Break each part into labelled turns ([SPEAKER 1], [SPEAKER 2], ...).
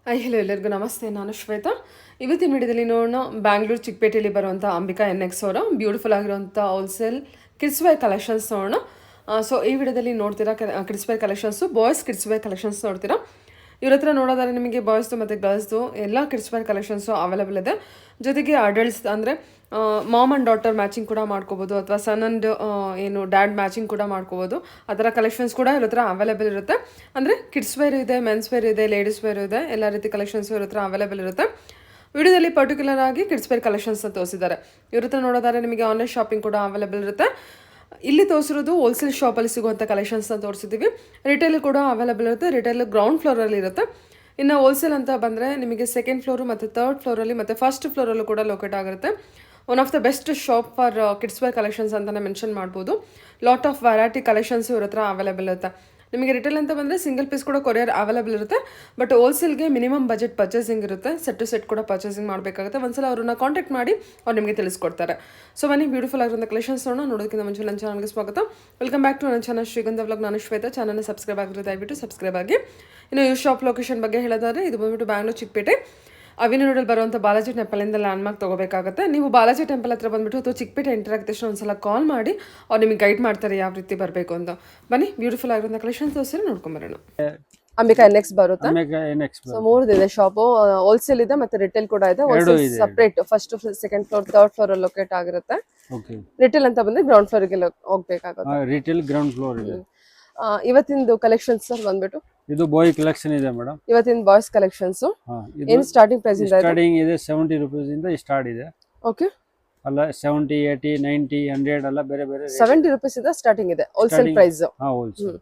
[SPEAKER 1] Hello ಎಲ್ಲರಿಗೂ ನಮಸ್ತೆ. ನಾನು ಶ್ವೇತಾ. ಇವತ್ತಿನ ವಿಡಿಯೋದಲ್ಲಿ ನೋಡೋಣ ಬ್ಯಾಂಗ್ಳೂರು ಚಿಕ್ಕಪೇಟೆಯಲ್ಲಿ ಬರುವಂಥ ಅಂಬಿಕಾ NX ಅವರ ಬ್ಯೂಟಿಫುಲ್ ಆಗಿರುವಂಥ ಹೋಲ್ಸೇಲ್ ಕಿಡ್ಸ್ ವೇರ್ ಕಲೆಕ್ಷನ್ಸ್ ನೋಡೋಣ. ಸೊ ಈ ವಿಡಿಯೋದಲ್ಲಿ ನೋಡ್ತೀರಾ kids wear collections, boys kids wear collections ನೋಡ್ತೀರಾ. ಇವ್ರ ಹತ್ರ ನೋಡೋದಾದ್ರೆ ನಿಮಗೆ ಬಾಯ್ಸ್ದು ಮತ್ತು ಗರ್ಲ್ಸ್ದು ಎಲ್ಲ ಕಿಡ್ಸ್ ವೇರ್ ಕಲೆಕ್ಷನ್ಸು ಅವೈಲೇಬಲ್ ಇದೆ. ಜೊತೆಗೆ ಅಡಲ್ಟ್ಸ್ ಅಂದರೆ ಮಾಮ್ ಆ್ಯಂಡ್ ಡಾಟರ್ ಮ್ಯಾಚಿಂಗ್ ಕೂಡ ಮಾಡ್ಕೋಬೋದು, ಅಥವಾ ಸನ್ ಆ್ಯಂಡ್ ಏನು ಡ್ಯಾಡ್ ಮ್ಯಾಚಿಂಗ್ ಕೂಡ ಮಾಡ್ಕೋಬೋದು. ಆ ಥರ ಕಲೆಕ್ಷನ್ಸ್ ಕೂಡ ಇವ್ರ ಹತ್ರ ಅವೈಲೇಬಲ್ ಇರುತ್ತೆ. ಅಂದರೆ ಕಿಡ್ಸ್ ವೇರ್ ಇದೆ, ಮೆನ್ಸ್ ವೇರ್ ಇದೆ, ಲೇಡೀಸ್ ವೇರ್ ಇದೆ, ಎಲ್ಲ ರೀತಿ ಕಲೆಕ್ಷನ್ಸ್ ಇವ್ರ ಹತ್ರ ಅವೈಲೇಬಲ್ ಇರುತ್ತೆ. ವಿಡಿಯೋದಲ್ಲಿ ಪರ್ಟಿಕ್ಯುಲರ್ ಆಗಿ ಕಿಡ್ಸ್ ವೇರ್ ಕಲೆಕ್ಷನ್ಸ್ನ ತೋರಿಸಿದ್ದಾರೆ. ಇವ್ರ ಹತ್ರ ನೋಡೋದಾದ್ರೆ ನಿಮಗೆ ಆನ್ಲೈನ್ ಶಾಪಿಂಗ್ ಕೂಡ ಅವೈಲೇಬಲ್ ಇರುತ್ತೆ. ಇಲ್ಲಿ ತೋರಿಸಿರೋದು ಹೋಲ್ಸೇಲ್ ಶಾಪಲ್ಲಿ ಸಿಗುವಂಥ ಕಲೆಕ್ಷನ್ಸ್ನ ತೋರಿಸಿದ್ದೀವಿ. ರಿಟೇಲ್ ಕೂಡ ಅವೈಲೇಬಲ್ ಇರುತ್ತೆ. ರಿಟೇಲ್ ಗ್ರೌಂಡ್ ಫ್ಲೋರಲ್ಲಿ ಇರುತ್ತೆ. ಇನ್ನು ಹೋಲ್ಸೇಲ್ ಅಂತ ಬಂದರೆ ನಿಮಗೆ ಸೆಕೆಂಡ್ ಫ್ಲೋರು ಮತ್ತು ಥರ್ಡ್ ಫ್ಲೋರಲ್ಲಿ ಮತ್ತು ಫಸ್ಟ್ ಫ್ಲೋರಲ್ಲೂ ಕೂಡ ಲೊಕೇಟ್ ಆಗಿರುತ್ತೆ. One of the best shop for kids wear collections ಅಂತಲೇ ಮೆನ್ಷನ್ ಮಾಡ್ಬೋದು. ಲಾಟ್ ಆಫ್ ವೆರೈಟಿ ಕಲೆಕ್ಷನ್ಸ್ ಇವ್ರ ಹತ್ರ ಅವೈಲೇಬಲ್ ಇರುತ್ತೆ. ನಿಮಗೆ ರಿಟೇಲ್ ಅಂತ ಬಂದರೆ ಸಿಂಗಲ್ ಪೀಸ್ ಕೂಡ ಕೊರಿಯರ್ ಅವೈಲೇಬಲ್ ಇರುತ್ತೆ. ಬಟ್ ಹೋಲ್ಸೇಲ್ಗೆ ಮಿನಿಮಮ್ ಬಜೆಟ್ ಪರ್ಚೇಸಿಂಗ್ ಇರುತ್ತೆ. ಸೆಟ್ ಟು ಸೆಟ್ ಕೂಡ ಪರ್ಚೇಸಿಂಗ್ ಮಾಡಬೇಕಾಗುತ್ತೆ. ಒಂದ್ಸಲ ಅವ್ರನ್ನ ಕಾಂಟ್ಯಾಕ್ಟ್ ಮಾಡಿ ಅವ್ರು ನಿಮಗೆ ತಿಳಿಸ್ಕೊಡ್ತಾರೆ. ಸೊ ಬನ್ನಿ ಬ್ಯೂಟಿಫುಲ್ ಆಗಿರೋಂಥ ಕಲೆಕ್ಷನ್ಸ್ ನೋಡೋದಕ್ಕಿಂತ ಮುಂಚೆ ನನ್ನ ಚಾನಲ್ಗೆ ಸ್ವಾಗತ. ವೆಲ್ಕಮ್ ಬ್ಯಾಕ್ ಟು ನನ್ನ ಚಾನಲ್ ಶ್ರೀಗಂಧ ವ್ಲಾಗ್. ನಾನು ಶ್ವೇತಾ. ಚಾನಲ್ನ ಸಬ್ಸ್ಕ್ರೈಬ್ ಆಗಿರೋ ದಯವಿಟ್ಟು ಸಬ್ಸ್ಕ್ರೈಬ್ ಆಗಿ. ಇನ್ನು ಈ ಶಾಪ್ ಲೊಕೇಶನ್ ಬಗ್ಗೆ ಹೇಳೋದಾದ್ರೆ ಇದು ಬಂದ್ಬಿಟ್ಟು ಬ್ಯಾಂಗ್ಳೂರು ಚಿಕ್ಕಪೇಟೆ ಅವಿನೂರಲ್ಲಿ ಬರುವಂಥ ಬಾಲಾಜಿ ಟೆಂಪಲಿಂದ ಲ್ಯಾಂಡ್ಮಾರ್ಕ್ ತೊಗೋಬೇಕಾಗುತ್ತೆ. ನೀವು ಬಾಲಾಜಿ ಟೆಂಪಲ್ ಹತ್ರ ಬಂದುಬಿಟ್ಟು ಅಥವಾ ಚಿಕ್ಕಪೇಟೆ ಎಂಟರ್ ಆಗಿದ ತಕ್ಷಣ ಒಂದ್ಸಲ ಕಾಲ್ ಮಾಡಿ ಅವ್ರು ನಿಮಗೆ ಗೈಡ್ ಮಾಡ್ತಾರೆ ಯಾವ ರೀತಿ ಬರಬೇಕು ಅಂತ. ಬನ್ನಿ ಬ್ಯೂಟಿಫುಲ್ ಆಗಿರೋಂಥ ಕಲೆಕ್ಷನ್ಸ್ ತೋರಿಸಿ ನೋಡ್ಕೊಂಬರೋಣ. ಅಂಬಿಕಾ NX ಬರುತ್ತೆ. ಸೊ ಮೂರದಿದೆ ಶಾಪು. ಹೋಲ್ಸೇಲ್ ಇದೆ ಮತ್ತೆ ರಿಟೇಲ್ ಕೂಡ ಇದೆ. Wholesale separate first second floor third floor ಅಲ್ಲಿ ಲೊಕೇಟ್ ಆಗಿರುತ್ತೆ. ರಿಟೇಲ್ ಅಂತ ಬಂದ್ರೆ ಗ್ರೌಂಡ್ ಫ್ಲೋರ್ಗೆ ಹೋಗ್ಬೇಕಾಗುತ್ತೆ.
[SPEAKER 2] ರಿಟೇಲ್ ಗ್ರೌಂಡ್ ಫ್ಲೋರ್ ಇದೆ.
[SPEAKER 1] ಇವತ್ತಿಂದು ಕಲೆಕ್ಷನ್ಸ್ ಸರ್ ಬಂದ್ಬಿಟ್ಟು
[SPEAKER 2] ಇದು ಬಾಯ್ ಕಲೆಕ್ಷನ್ ಇದೆ ಮೇಡಮ್.
[SPEAKER 1] ಇವತ್ತಿನ ಬಾಯ್ಸ್ ಕಲೆಕ್ಷನ್ಸ್ ಏನು ಸ್ಟಾರ್ಟಿಂಗ್ ಪ್ರೈಸ್ ಇಂದ
[SPEAKER 2] ಸ್ಟಾರ್ಟಿಂಗ್ ಇದೆ 70 ರೂಪೀಸ್ ಇಂದ ಸ್ಟಾರ್ಟ್ ಇದೆ.
[SPEAKER 1] ಓಕೆ,
[SPEAKER 2] ಅಲ್ಲ 70, 80, 90, 100 ಎಲ್ಲ ಬೇರೆ ಬೇರೆ
[SPEAKER 1] 70 ರೂಪೀಸ್ ಇಂದ ಸ್ಟಾರ್ಟಿಂಗ್ ಇದೆ wholesale price.
[SPEAKER 2] Wholesale.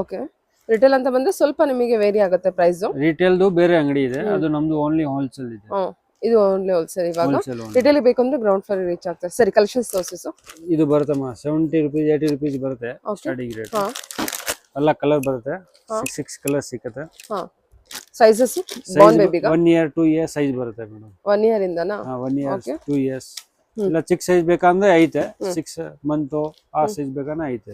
[SPEAKER 1] Okay, retail ಅಂತ ಬಂದ್ರೆ ಸ್ವಲ್ಪ ನಿಮಗೆ ವೇರಿ ಆಗುತ್ತೆ ಪ್ರೈಸ್.
[SPEAKER 2] ರಿಟೇಲ್ದು ಬೇರೆ ಅಂಗಡಿ ಇದೆ, ಅದು ನಮ್ದು ಓನ್ಲಿ ಹೋಲ್ಸೇಲ್ ಇದೆ.
[SPEAKER 1] ಇದು ಓನ್ಲಿ ಹೋಲ್ಸೇಲ್. ಇವಾಗ ರಿಟೇಲ್ ಬೇಕು ಅಂದ್ರೆ ಗ್ರೌಂಡ್ ಫ್ಲೋರ್ ರೀಚ್ ಆಗ್ತದೆ. ಸರಿ, ಕಲೆಕ್ಷನ್ಸ್ ತೋರಿಸು.
[SPEAKER 2] ಇದು ಬರುತ್ತಮ್ಮ 70 ರೂಪೀಸ್ 80 ರೂಪೀಸ್ ಬರುತ್ತೆ ಸ್ಟಾರ್ಟಿಂಗ್ ರೇಟ್. ಎಲ್ಲ ಕಲರ್ ಬರುತ್ತೆ, 6 ಕಲರ್ ಸಿಗುತ್ತೆ.
[SPEAKER 1] ಸೈಜಸ್ ಬಾರ್ನ್ ಬೇಬಿಗ
[SPEAKER 2] 1 ಇಯರ್ 2 ಇಯರ್ ಸೈಜ್ ಬರುತ್ತೆ ಮೇಡಮ್.
[SPEAKER 1] 1 ಇಯರ್ ಇಂದನಾ?
[SPEAKER 2] 1 ಇಯರ್ 2 ಇಯರ್ಸ್ ಇಲ್ಲ. ಚಿಕ್ಕ ಸೈಜ್ ಬೇಕಂದ್ರೆ ಐತೆ, 6 ಮಂತ್ ಆ ಸೈಜ್ ಬೇಕಂದ್ರೆ ಐತೆ.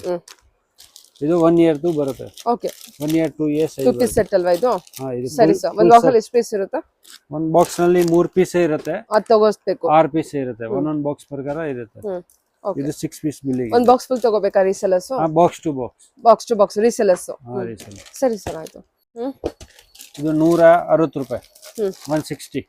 [SPEAKER 2] ಇದು 1 ಇಯರ್ 2 ಬರುತ್ತೆ.
[SPEAKER 1] Okay,
[SPEAKER 2] 1 year 2 year size.
[SPEAKER 1] 2 piece set ಅಲ್ವಾ ಇದು?
[SPEAKER 2] ಇದು
[SPEAKER 1] ಸರಿ ಸರ್. ಒಂದು ಬಾಕ್ಸ್ ಅಲ್ಲಿ ಎಷ್ಟು ಪೀಸ್ ಇರುತ್ತೆ?
[SPEAKER 2] ಒಂದು ಬಾಕ್ಸ್ ನಲ್ಲಿ 3 ಪೀಸ್ ಇರುತ್ತೆ.
[SPEAKER 1] ಅದು ತಗೋಸ್ಬೇಕು.
[SPEAKER 2] 6 ಪೀಸ್ ಇರುತ್ತೆ. ಒಂದೊಂದು ಬಾಕ್ಸ್ ಪ್ರಕಾರ ಇರುತ್ತೆ. ಇದು 6 ಪೀಸ್ ಬಿಲ್ಲಿಂಗ್.
[SPEAKER 1] ಒಂದು ಬಾಕ್ಸ್ ಫುಲ್ ತಗೋಬೇಕಾ resellers?
[SPEAKER 2] Box to box.
[SPEAKER 1] Box to box resellers. ಸರಿ ಸರ್, ಆಯ್ತು.
[SPEAKER 2] ಇದು 160 ರೂಪಾಯಿ. 160.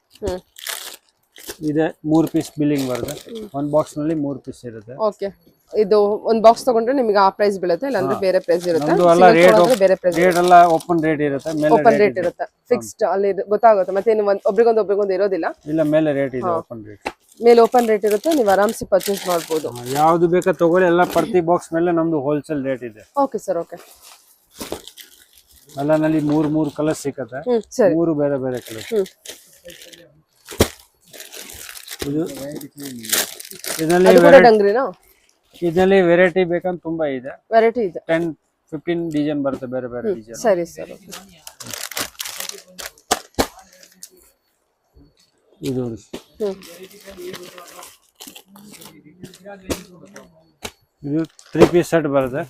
[SPEAKER 2] ಇದೆ 3 ಪೀಸ್ ಬಿಲ್ಲಿಂಗ್ ಬರುತ್ತೆ. ಒಂದು ಬಾಕ್ಸ್ ನಲ್ಲಿ 3 ಪೀಸ್ ಇರುತ್ತೆ.
[SPEAKER 1] ಓಕೆ, ಇದು ಒಂದು ಬಾಕ್ಸ್ ತಗೊಂಡ್ರೆ ನಿಮಗೆ ಆ ಪ್ರೈಸ್ ಬೀಳುತ್ತೆ, ಇಲ್ಲಾಂದ್ರೆ ಬೇರೆ ಪ್ರೈಸ್ ಇರುತ್ತೆ. ಬೇರೆ ಪ್ರೈಸ್
[SPEAKER 2] ರೇಟ್ ಎಲ್ಲ ಓಪನ್ ರೇಟ್ ಇರುತ್ತೆ.
[SPEAKER 1] ಓಪನ್ ರೇಟ್ ಇರುತ್ತೆ, ಫಿಕ್ಸ್ಡ್ ಅಲ್ಲಿ ಗೊತ್ತಾಗುತ್ತೆ. ಮತ್ತೆ ಒಬ್ರಿಗೊಂದು ಇರೋದಿಲ್ಲ.
[SPEAKER 2] ಇಲ್ಲ, ಮೇಲೆ ರೇಟ್ ಇದೆ, ಓಪನ್ ರೇಟ್.
[SPEAKER 1] ಮೇಲೆ ಓಪನ್ ರೇಟ್ ಇರುತ್ತೆ, ನೀವು ಆರಾಮ್ಸಿ ಪರ್ಚೇಸ್ ಮಾಡಬಹುದು.
[SPEAKER 2] ಯಾವ್ದು ಬೇಕಾ ತಗೊಳ್ಳಿ, ಎಲ್ಲ ಪ್ರತಿ ಬಾಕ್ಸ್ ಮೇಲೆ ನಮ್ದು ಹೋಲ್ಸೇಲ್ ರೇಟ್ ಇದೆ.
[SPEAKER 1] Okay sir, okay.
[SPEAKER 2] ಎಲ್ಲ ನಲ್ಲಿ 3 ಕಲರ್ ಸಿಕ್ಕತ್ತೆ. 3 ಬೇರೆ ಬೇರೆ ಕಲರ್. ಇದು ಇದರಲ್ಲಿ ವೆರೈಟಿ ಬೇಕಂತ ತುಂಬಾ ಇದೆ.
[SPEAKER 1] ವೆರೈಟಿ ಇದೆ,
[SPEAKER 2] 10-15 ಡಿಸೈನ್ ಬರುತ್ತೆ, ಬೇರೆ ಬೇರೆ ಡಿಸೈನ್.
[SPEAKER 1] ಸರಿ ಸರ್.
[SPEAKER 2] ಇದು ಇದು 3 ಪೀಸ್ ಸೆಟ್ ಬರುತ್ತೆ.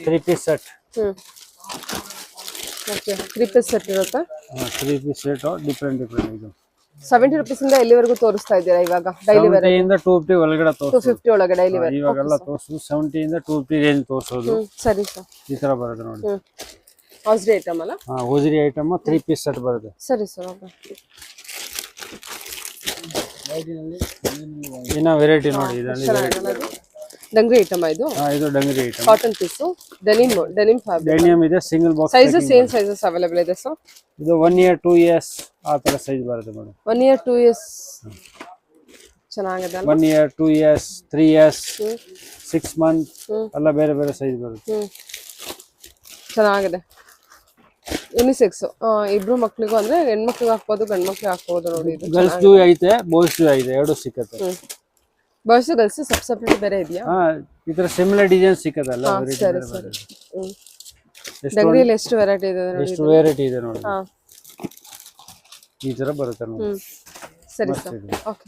[SPEAKER 2] 3 piece set.
[SPEAKER 1] Okay, 3 piece set ಇರುತ್ತೆ.
[SPEAKER 2] 3 ಪೀಸ್ ಸೆಟ್ ಡಿಫರೆಂಟ್ ಇದು
[SPEAKER 1] 70 ರೂಪೀಸ್ ಇಂದ ಎಲ್ಲಿವರೆಗೂ ತೋರಿಸ್ತಾ ಇದ್ದೀರಾ ಇವಾಗ? ಡೈಲಿ ವೇರ್
[SPEAKER 2] 70 ಇಂದ 250 ಒಳಗಡೆ ತೋರಿಸೋದು.
[SPEAKER 1] 250 ಒಳಗೆ ಡೈಲಿ ವೇರ್
[SPEAKER 2] ಇವಾಗೆಲ್ಲ ತೋರಿಸೋದು 70 ಇಂದ 250 ರೇಂಜ್ ತೋರಿಸೋದು.
[SPEAKER 1] ಸರಿ ಸರ್,
[SPEAKER 2] ಈ ತರ ಬರುತ್ತೆ ನೋಡಿ.
[SPEAKER 1] ಹೌಸ್ರಿ ಐಟಮ್ ಅಲ್ಲ?
[SPEAKER 2] ಹೋಜರಿ ಐಟಮ್ 3 ಪೀಸ್ ಸೆಟ್ ಬರುತ್ತೆ.
[SPEAKER 1] ಸರಿ ಸರ್, ಓಕೆ.
[SPEAKER 2] ಇನ್ನ ವೆರೈಟಿ ನೋಡಿ, ಇದರಲ್ಲಿ
[SPEAKER 1] ಡಂಗ್ರಿ ಐಟಮ್ ಇದು.
[SPEAKER 2] ಇದು dungaree item,
[SPEAKER 1] cotton piece, denim fabric.
[SPEAKER 2] Denim ಇದೆ, single box.
[SPEAKER 1] Sizes same sizes available ಇದೆ ಸರ್.
[SPEAKER 2] ಇದು 1 ಇಯರ್ 2 ಇಯರ್ಸ್ ಆ ತರ ಸೈಜ್ ಬರುತ್ತೆ ಮೇಡಮ್.
[SPEAKER 1] 1 ಇಯರ್ 2 ಇಯರ್ಸ್ ಚೆನ್ನಾಗಿದೆ.
[SPEAKER 2] 1 ಇಯರ್ 2 ಇಯರ್ಸ್ 3 ಇಯರ್ಸ್ 6 ಮಂತ್ ಎಲ್ಲ ಬೇರೆ ಬೇರೆ ಸೈಜ್ ಬರುತ್ತೆ.
[SPEAKER 1] ಚೆನ್ನಾಗಿದೆ. ಯುನಿಸೆಕ್ಸ್, ಇಬ್ರು ಮಕ್ಳಿಗೂ ಅಂದ್ರೆ ಹೆಣ್ಮಕ್ಳಿಗೆ ಹಾಕ್ಬೋದು, ಗಂಡ್ ಮಕ್ಳಿಗೆ ಹಾಕ್ಬೋದು ನೋಡಿ. ಇದು
[SPEAKER 2] ಗರ್ಲ್ಸ್ ಜೂ ಐತೆ, ಬಾಯ್ಸ್ ಜೂ ಐತೆ, ಎರಡು ಸಿಕ್ಕತ್ತೆ.
[SPEAKER 1] ಬಾಯ್ಸ್ ಗರ್ಲ್ಸ್ ಸಪ್ರೇಟ್ ಬೇರೆ ಇದೆಯಾ?
[SPEAKER 2] ಈ ತರ ಸಿಮಿಲರ್ ಡಿಸೈನ್ ಸಿಕ್ಕತ್ತಲ್ಲ.
[SPEAKER 1] ಸರಿ ಸರಿ. ಡಂಗ್ರಿಯಲ್ಲಿ ಎಷ್ಟು ವೆರೈಟಿ ಇದೆ ನೋಡಿ.
[SPEAKER 2] ಎಷ್ಟು ವೆರೈಟಿ ಇದೆ ನೋಡಿ. ಈ ತರ ಬರುತ್ತೆ ನೋಡಿ.
[SPEAKER 1] ಸರಿ ಸರ್, ಓಕೆ.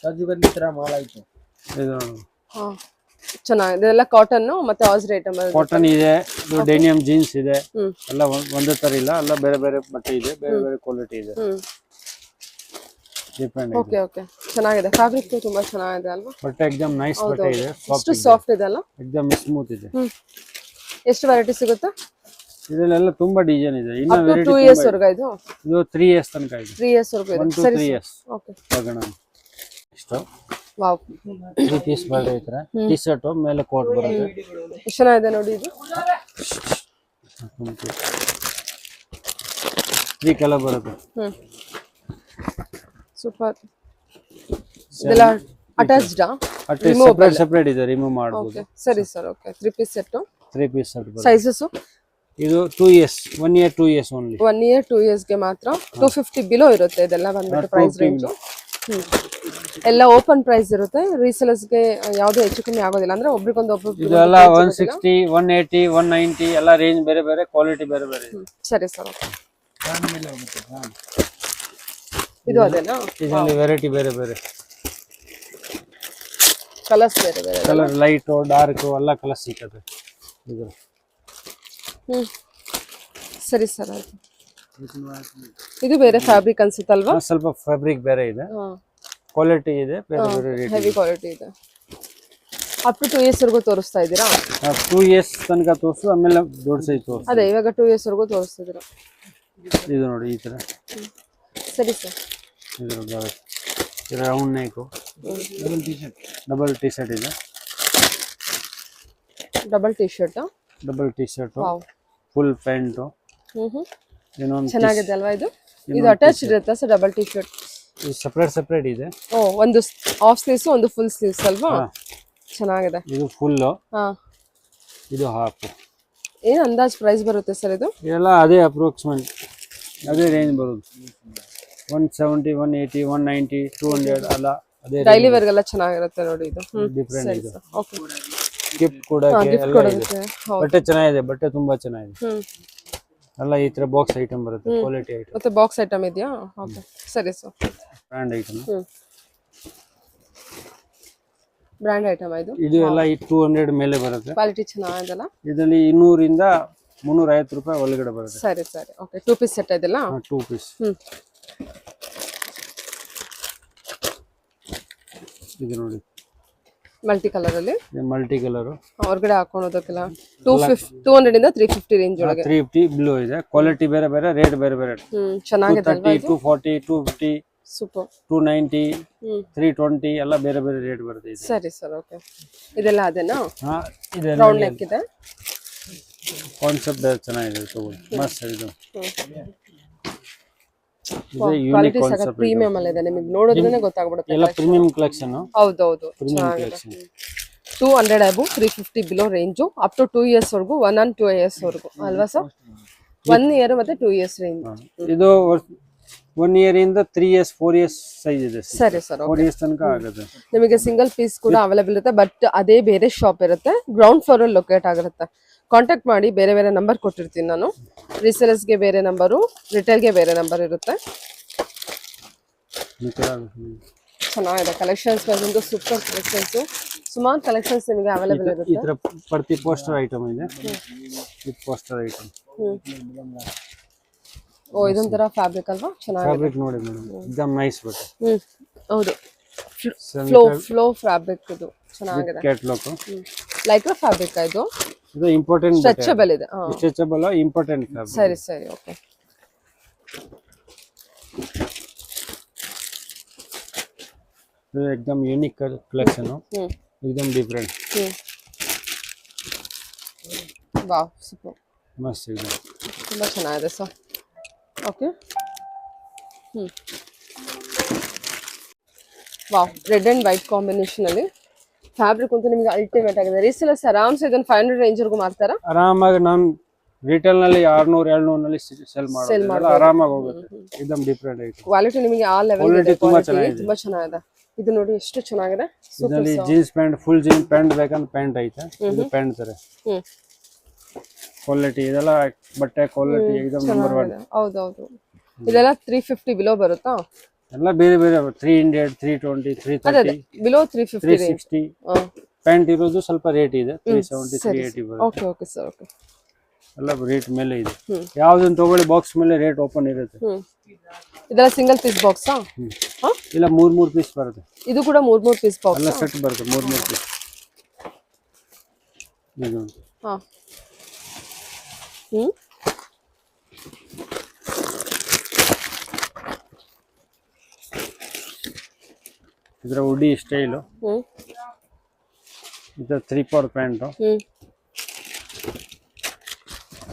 [SPEAKER 2] ರಾಜು ಬಂದಿ ತರ ಮಾಲ್ ಐತೆ ಇದು.
[SPEAKER 1] ಚೆನ್ನಾಗಿದೆ, ಇದೆಲ್ಲ ಕಾಟನ್ ಮತ್ತೆ ಆಸ್ರಿ ಐಟಮ್.
[SPEAKER 2] ಕಾಟನ್ ಇದೆ, ಡೆನಿಯಮ್ ಜೀನ್ಸ್ ಇದೆ, ಎಲ್ಲ ಒಂದೇ ತರ ಇಲ್ಲ, ಎಲ್ಲ ಬೇರೆ ಬೇರೆ ಬಟ್ಟೆ ಇದೆ, ಬೇರೆ ಬೇರೆ ಕ್ವಾಲಿಟಿ ಇದೆ, ಡಿಪೆಂಡ್.
[SPEAKER 1] ಓಕೆ ಓಕೆ, ಚೆನ್ನಾಗಿದೆ. ಫ್ಯಾಬ್ರಿಕ್ ತುಂಬಾ ಚೆನ್ನಾಗಿದೆ ಅಲ್ವಾ?
[SPEAKER 2] ಬಟ್ಟೆ ಎಕ್ದಮ್ ನೈಸ್ ಬಟ್ಟೆ ಇದೆ,
[SPEAKER 1] ಎಷ್ಟು ಸಾಫ್ಟ್ ಇದೆ ಅಲ್ಲ,
[SPEAKER 2] ಎಕ್ದಮ್ ಸ್ಮೂತ್ ಇದೆ.
[SPEAKER 1] ಎಷ್ಟು ವೆರೈಟಿ ಸಿಗುತ್ತೆ
[SPEAKER 2] ಇದರಲ್ಲೆಲ್ಲ ತುಂಬಾ ಡಿಸೈನ್ ಇದೆ. ಇನ್ನ ವೆರೈಟಿ
[SPEAKER 1] 2 ಇಯರ್ಸ್ ವರ್ಗ ಇದು
[SPEAKER 2] ಇದು 3 ಇಯರ್ಸ್ ತನಕ ಇದೆ.
[SPEAKER 1] 3 ಇಯರ್ಸ್ ವರ್ಗ ಇದೆ.
[SPEAKER 2] 1 to 3 ಇಯರ್ಸ್.
[SPEAKER 1] ಓಕೆ,
[SPEAKER 2] ತಗೋಣ. ಇಷ್ಟು
[SPEAKER 1] ವಾವ್,
[SPEAKER 2] 3 ಪೀಸ್ ಬರುತ್ತೆ ಈ ತರ. ಟಿ ಶರ್ಟ್ ಮೇಲೆ ಕೋಟ್ ಬರುತ್ತೆ.
[SPEAKER 1] ಎಷ್ಟು ಚೆನ್ನಾಗಿದೆ ನೋಡಿ ಇದು.
[SPEAKER 2] 3 ಕಲರ್ ಬರುತ್ತೆ.
[SPEAKER 1] ಸೂಪರ್. ಇದೆಲ್ಲ ಅಟ್ಯಾಚ್ಡ್
[SPEAKER 2] ಸೆಪರೇಟ್ ಸೆಪರೇಟ್ ಇದೆ, ರಿಮೂವ್ ಮಾಡಬಹುದು.
[SPEAKER 1] ಓಕೆ, ಸರಿ sir. Okay, 3 piece set.
[SPEAKER 2] 3 piece set ಬರುತ್ತೆ.
[SPEAKER 1] ಸೈಜಸ್
[SPEAKER 2] ಇದು 2 years, 1 year 2 years only.
[SPEAKER 1] 1 year 2 years ಗೆ ಮಾತ್ರ 250 ಬಿಲೋ ಇರುತ್ತೆ. ಇದೆಲ್ಲ ಬಂದ್ಬಿಟ್ಟು ಪ್ರೈಸ್ ರೇಂಜ್ ಎಲ್ಲ ಓಪನ್ ಪ್ರೈಸ್ ಇರುತ್ತೆ. ರೀಸೇಲರ್ಸ್ ಗೆ ಯಾವ್ದು ಹೆಚ್ಚು ಕಮ್ಮಿ ಆಗೋದಿಲ್ಲ, ಅಂದ್ರೆ ಒಬ್ರಿಗೊಂದು ಒಬ್ರು.
[SPEAKER 2] ಇದೆಲ್ಲ 160, 180, 190 ಎಲ್ಲ ರೇಂಜ್ ಬೇರೆ ಬೇರೆ, ಕ್ವಾಲಿಟಿ ಬೇರೆ ಬೇರೆ ಇದೆ.
[SPEAKER 1] ಸರಿ ಸರ್. ಇದು ಅದೇನಾ?
[SPEAKER 2] ಇದರಲ್ಲಿ ವೆರೈಟಿ ಬೇರೆ ಬೇರೆ,
[SPEAKER 1] ಕಲರ್ಸ್ ಬೇರೆ ಬೇರೆ.
[SPEAKER 2] ಕಲರ್ ಲೈಟ್ ಡಾರ್ಕ್ ಎಲ್ಲ ಕಲರ್ ಸಿಗುತ್ತೆ ಇದು.
[SPEAKER 1] ಸರಿ ಸರ್. ಆಯ್ತು. ಇದು ಬೇರೆ ಫ್ಯಾಬ್ರಿಕ್ ಅನ್ಸುತ್ತಲ್ವಾ?
[SPEAKER 2] ಸ್ವಲ್ಪ ಫ್ಯಾಬ್ರಿಕ್ ಬೇರೆ ಇದೆ, ಕ್ವಾಲಿಟಿ ಇದೆ ಬೇರೆ ಬೇರೆ ರೇಟ್.
[SPEAKER 1] ಹೆವಿ ಕ್ವಾಲಿಟಿ ಇದೆ. ಅಪ್ ಟು 2 ಇಯರ್ಸ್ ವರೆಗೂ ತೋರಿಸ್ತಾ ಇದ್ದೀರಾ?
[SPEAKER 2] 2 ಇಯರ್ಸ್ ತನಕ ತೋರಿಸು, ಆಮೇಲೆ ದೊಡ್ಡ ಸೈಜ್ ತೋರಿಸು.
[SPEAKER 1] ಅದೇ ಇವಾಗ 2 ಇಯರ್ಸ್ ವರೆಗೂ ತೋರಿಸ್ತಿದ್ದೀರಾ.
[SPEAKER 2] ಇದು ನೋಡಿ ಈ ತರ.
[SPEAKER 1] ಸರಿ ಸರ್.
[SPEAKER 2] ಇದು round neck, double T shirt ಇದೆ.
[SPEAKER 1] Double T shirt,
[SPEAKER 2] double T shirt, full pant.
[SPEAKER 1] ಚೆನ್ನಾಗಿದೆ ಅಲ್ವಾ ಇದು? ಇದು ಅಟ್ಯಾಚ್ ಇರುತ್ತೆ ಸರ್ ಡಬಲ್ ಟಿ ಶರ್ಟ್.
[SPEAKER 2] ಇದು ಸೆಪರೇಟ್ ಸೆಪರೇಟ್ ಇದೆ.
[SPEAKER 1] ಒಂದು ಹಾಫ್ ಸ್ಲೀವ್ಸ್, ಒಂದು ಫುಲ್ ಸ್ಲೀವ್ಸ್ ಅಲ್ವಾ? ಚೆನ್ನಾಗಿದೆ.
[SPEAKER 2] ಇದು ಫುಲ್, ಇದು ಹಾಫ್.
[SPEAKER 1] ಏನು ಅಂದಾಜ್ ಪ್ರೈಸ್ ಬರುತ್ತೆ ಸರ್ ಇದು?
[SPEAKER 2] ಎಲ್ಲ ಅದೇ ಅಪ್ರೋಕ್ಸಿಮೇಟ್ ಅದೇ ರೇಂಜ್ ಬರುತ್ತೆ. 170, 180, 190, 200 ಅಲ್ಲ ಅದೇ.
[SPEAKER 1] ಡೈಲಿ ವೇರ್ ಎಲ್ಲ ಚೆನ್ನಾಗಿರುತ್ತೆ ನೋಡಿ ಇದು.
[SPEAKER 2] ಡಿಫರೆಂಟ್ ಇದೆ.
[SPEAKER 1] ಓಕೆ,
[SPEAKER 2] ಗಿಫ್ಟ್ ಕೊಡಕ್ಕೆ ಎಲ್ಲ ಇದೆ. ಬಟ್ಟೆ ಚೆನ್ನಾಗಿದೆ, ಬಟ್ಟೆ ತುಂಬಾ ಚೆನ್ನಾಗಿದೆ. ಎಲ್ಲ ಈ ತರ ಬಾಕ್ಸ್ ಐಟಮ್ ಬರುತ್ತೆ, ಕ್ವಾಲಿಟಿ ಐಟಮ್.
[SPEAKER 1] ಮತ್ತೆ ಬಾಕ್ಸ್ ಐಟಮ್ ಇದೆಯಾ? ಓಕೆ, ಸರಿ sir.
[SPEAKER 2] Brand item,
[SPEAKER 1] brand item ಇದು
[SPEAKER 2] ಎಲ್ಲ 200 ಮೇಲೆ ಬರುತ್ತೆ.
[SPEAKER 1] ಕ್ವಾಲಿಟಿ ಚೆನ್ನಾಗಿದೆಲ್ಲ.
[SPEAKER 2] ಇದರಲ್ಲಿ 200 ಇಂದ 350 ರೂಪಾಯಿ ಒಳಗಡೆ ಬರುತ್ತೆ.
[SPEAKER 1] ಸರಿ ಸರಿ. ಓಕೆ, 2 ಪೀಸ್ ಸೆಟ್ ಇದೆಲ್ಲ.
[SPEAKER 2] 2 ಪೀಸ್. ಇದು ನೋಡಿ
[SPEAKER 1] ಮಲ್ಟಿ ಕಲರ್ ಅಲ್ಲಿ,
[SPEAKER 2] ಮಲ್ಟಿ ಕಲರ್
[SPEAKER 1] ಹೊರಗಡೆ ಹಾಕೊಳ್ಳೋದಕ್ಕೆಲ್ಲ 200 ಇಂದ 350 ರೇಂಜ್ ಒಳಗೆ.
[SPEAKER 2] 350 ಬ್ಲೂ ಇದೆ, ಕ್ವಾಲಿಟಿ ಬೇರೆ ಬೇರೆ, ರೇಟ್ ಬೇರೆ ಬೇರೆ.
[SPEAKER 1] ಚೆನ್ನಾಗಿದೆ ಅಲ್ವಾ ಇದು?
[SPEAKER 2] 240, 250,
[SPEAKER 1] ಸೂಪರ್.
[SPEAKER 2] 290, 320 ಎಲ್ಲ ಬೇರೆ ಬೇರೆ ರೇಟ್ ಬರುತ್ತೆ.
[SPEAKER 1] ಸರಿ ಸರ್. ಓಕೆ, ಇದೆಲ್ಲ ಅದೇನಾ?
[SPEAKER 2] ಇದೆ
[SPEAKER 1] ರೌಂಡ್ ನೆಕ್ ಇದೆ.
[SPEAKER 2] ಕಾನ್ಸೆಪ್ಟ್ ಚೆನ್ನಾಗಿದೆ, ತಗೊಳ್ಳಿ. ಮಸ್ತ್ ಇದು.
[SPEAKER 1] ಕ್ವಾಲಿಟಿ ಸಖತ್ ಪ್ರೀಮಿಯಂ ಅಲ್ಲಿ ಇದೆ, ನಿಮಗೆ ನೋಡೋದ್ರೇನೆ ಗೊತ್ತಾಗ್ಬಿಡುತ್ತೆ.
[SPEAKER 2] ಎಲ್ಲ ಪ್ರೀಮಿಯಂ ಕಲೆಕ್ಷನ್.
[SPEAKER 1] ಹೌದೌದು, ಚೆನ್ನಾಗಿದೆ. 200 above, 350 below range, up to 2 years ವರೆಗೂ, 1 and 2 ಇಯರ್ಸ್ ವರೆಗೂ ಅಲ್ವಾ ಸರ್? 1 ಇಯರ್ ಮತ್ತೆ 2 ಇಯರ್ಸ್ ರೇಂಜ್.
[SPEAKER 2] ಇದು 1 ಇಯರ್ ಇಂದ 3 ಇಯರ್ಸ್ 4 ಇಯರ್ಸ್ ಸೈಜ್ ಇದೆ.
[SPEAKER 1] ಸರಿ ಸರ್.
[SPEAKER 2] 4 ಇಯರ್ಸ್ ತನಕ ಆಗುತ್ತೆ.
[SPEAKER 1] ನಿಮಗೆ ಸಿಂಗಲ್ ಪೀಸ್ ಕೂಡ ಅವೈಲೇಬಲ್ ಇರುತ್ತೆ, ಬಟ್ ಅದೇ ಬೇರೆ ಶಾಪ್ ಇರುತ್ತೆ, ಗ್ರೌಂಡ್ ಫ್ಲೋರ್ ಅಲ್ಲಿ ಲೊಕೇಟ್ ಆಗಿರುತ್ತೆ. ಕಾಂಟ್ಯಾಕ್ಟ್ ಮಾಡಿ, ಬೇರೆ ಬೇರೆ ನಂಬರ್ ಕೊಟ್ಟಿರ್ತೀನಿ ನಾನು. ರೀಸೇಲರ್ಸ್ಗೆ ಬೇರೆ ನಂಬರು, ರಿಟೇಲ್ಗೆ ಬೇರೆ ನಂಬರ್ ಇರುತ್ತೆ. ಚೆನ್ನಾಗಿದೆ ಕಲೆಕ್ಷನ್ಸ್, ಬಂದು ಸೂಪರ್ ಕಲೆಕ್ಷನ್ಸ್, ಸುಮಾರು ಕಲೆಕ್ಷನ್ಸ್ ನಿಮಗೆ ಅವೈಲೇಬಲ್ ಇರುತ್ತೆ.
[SPEAKER 2] ಈ ತರ ಪ್ರತಿ ಪೋಸ್ಟರ್ ಐಟಮ್ ಇದೆ, ಇದು ಪೋಸ್ಟರ್ ಐಟಮ್.
[SPEAKER 1] ಓ, ಇದೊಂಥರ ಫ್ಯಾಬ್ರಿಕ್ ಅಲ್ವಾ? ಚೆನ್ನಾಗಿದೆ
[SPEAKER 2] ಫ್ಯಾಬ್ರಿಕ್ ನೋಡಿ ಮೇಡಮ್, ಎಕ್ದಮ್ ನೈಸ್ ಬಟ್ಟೆ.
[SPEAKER 1] ಹೌದು, ಫ್ಲೋ ಫ್ಯಾಬ್ರಿಕ್ ಇದು ಚೆನ್ನಾಗಿದೆ.
[SPEAKER 2] ಕ್ಯಾಟ್ಲಾಗ್
[SPEAKER 1] ಲೈಕ್ರಾ ಫ್ಯಾಬ್ರಿಕ್ ಇದು
[SPEAKER 2] ಇಂಪಾರ್ಟೆಂಟ್,
[SPEAKER 1] ಸ್ಟ್ರೆಚಬಲ್ ಇದೆ.
[SPEAKER 2] Stretchable important fabric.
[SPEAKER 1] ಸರಿ ಸರಿ. ಓಕೆ,
[SPEAKER 2] ಇದು एकदम यूनिक ಕಲೆಕ್ಷನ್, एकदम ಡಿಫರೆಂಟ್.
[SPEAKER 1] ವಾವ್, ಸೂಪರ್,
[SPEAKER 2] ಮಸ್ತ್ ಇದೆ,
[SPEAKER 1] ತುಂಬಾ ಚೆನ್ನಾಗಿದೆ sir. Okay, wow, red and white combination ಅಲ್ಲಿ ಫ್ಯಾಬ್ರಿಕ್ ಅಂತೂ ನಿಮಗೆ ಅಲ್ಟಿಮೇಟ್ ಆಗಿದೆ. ರೀಸೇಲರ್ಸ್ ಆರಾಮ್ಸೆ ಇದನ್ನ 500 ರೇಂಜ್ ವರೆಗೂ ಮಾರ್ತಾರಾ?
[SPEAKER 2] ಆರಾಮಾಗಿ ನಾನು ರಿಟೇಲ್ ನಲ್ಲಿ 600, 700 ನಲ್ಲಿ ಸೇಲ್ ಮಾಡೋದು, ಆರಾಮಾಗಿ ಹೋಗುತ್ತೆ. एकदम ಡಿಫರೆಂಟ್ ಐಟಮ್.
[SPEAKER 1] ಕ್ವಾಲಿಟಿ ನಿಮಗೆ ಆ ಲೆವೆಲ್ ಇದೆ, ತುಂಬಾ ಚೆನ್ನಾಗಿದೆ. ಇದು ನೋಡಿ ಎಷ್ಟು ಚೆನ್ನಾಗಿದೆ.
[SPEAKER 2] ಇದರಲ್ಲಿ jeans pant, full jeans pant ಬೇಕಂತ ಪ್ಯಾಂಟ್ ಐತೆ, ಇದು ಪ್ಯಾಂಟ್ ತರ. ಕ್ವಾಲಿಟಿ ಇದೆಲ್ಲ ಬಟ್ಟೆ ಕ್ವಾಲಿಟಿ एकदम ನಂಬರ್ 1.
[SPEAKER 1] ಹೌದೌದು, ಇದೆಲ್ಲ 350 ಬಿಲೋ ಬರುತ್ತಾ?
[SPEAKER 2] ಎಲ್ಲ ಬೇರೆ ಬೇರೆ 300, 320, 330,
[SPEAKER 1] ಬಿಲೋ 350,
[SPEAKER 2] 360, ಪ್ಯಾಂಟ್ ಇರೋದು ಸ್ವಲ್ಪ ರೇಟ್ ಇದೆ 370 380 ಬರುತ್ತೆ.
[SPEAKER 1] Okay okay sir okay.
[SPEAKER 2] ಎಲ್ಲ ರೇಟ್ ಮೇಲೆ ಇದೆ. ಯಾವ್ದನ್ನ ತಗೊಳ್ಳಿ ಬಾಕ್ಸ್ ಮೇಲೆ ರೇಟ್ ಓಪನ್ ಇರುತ್ತೆ.
[SPEAKER 1] ಇದೆಲ್ಲ ಸಿಂಗಲ್ ಪೀಸ್ ಬಾಕ್ಸಾ?
[SPEAKER 2] ಇಲ್ಲ 3 ಪೀಸ್ ಬರುತ್ತೆ.
[SPEAKER 1] ಇದು ಕೂಡ 3 ಪೀಸ್ ಬಾಕ್ಸ್
[SPEAKER 2] ಎಲ್ಲ ಸೆಟ್ ಬರುತ್ತೆ 3 ಪೀಸ್. ಇದು
[SPEAKER 1] ಹಾ
[SPEAKER 2] ಇದರ ಉಡಿ ಸ್ಟೈಲು. ಇದು 3/4 ಪ್ಯಾಂಟು.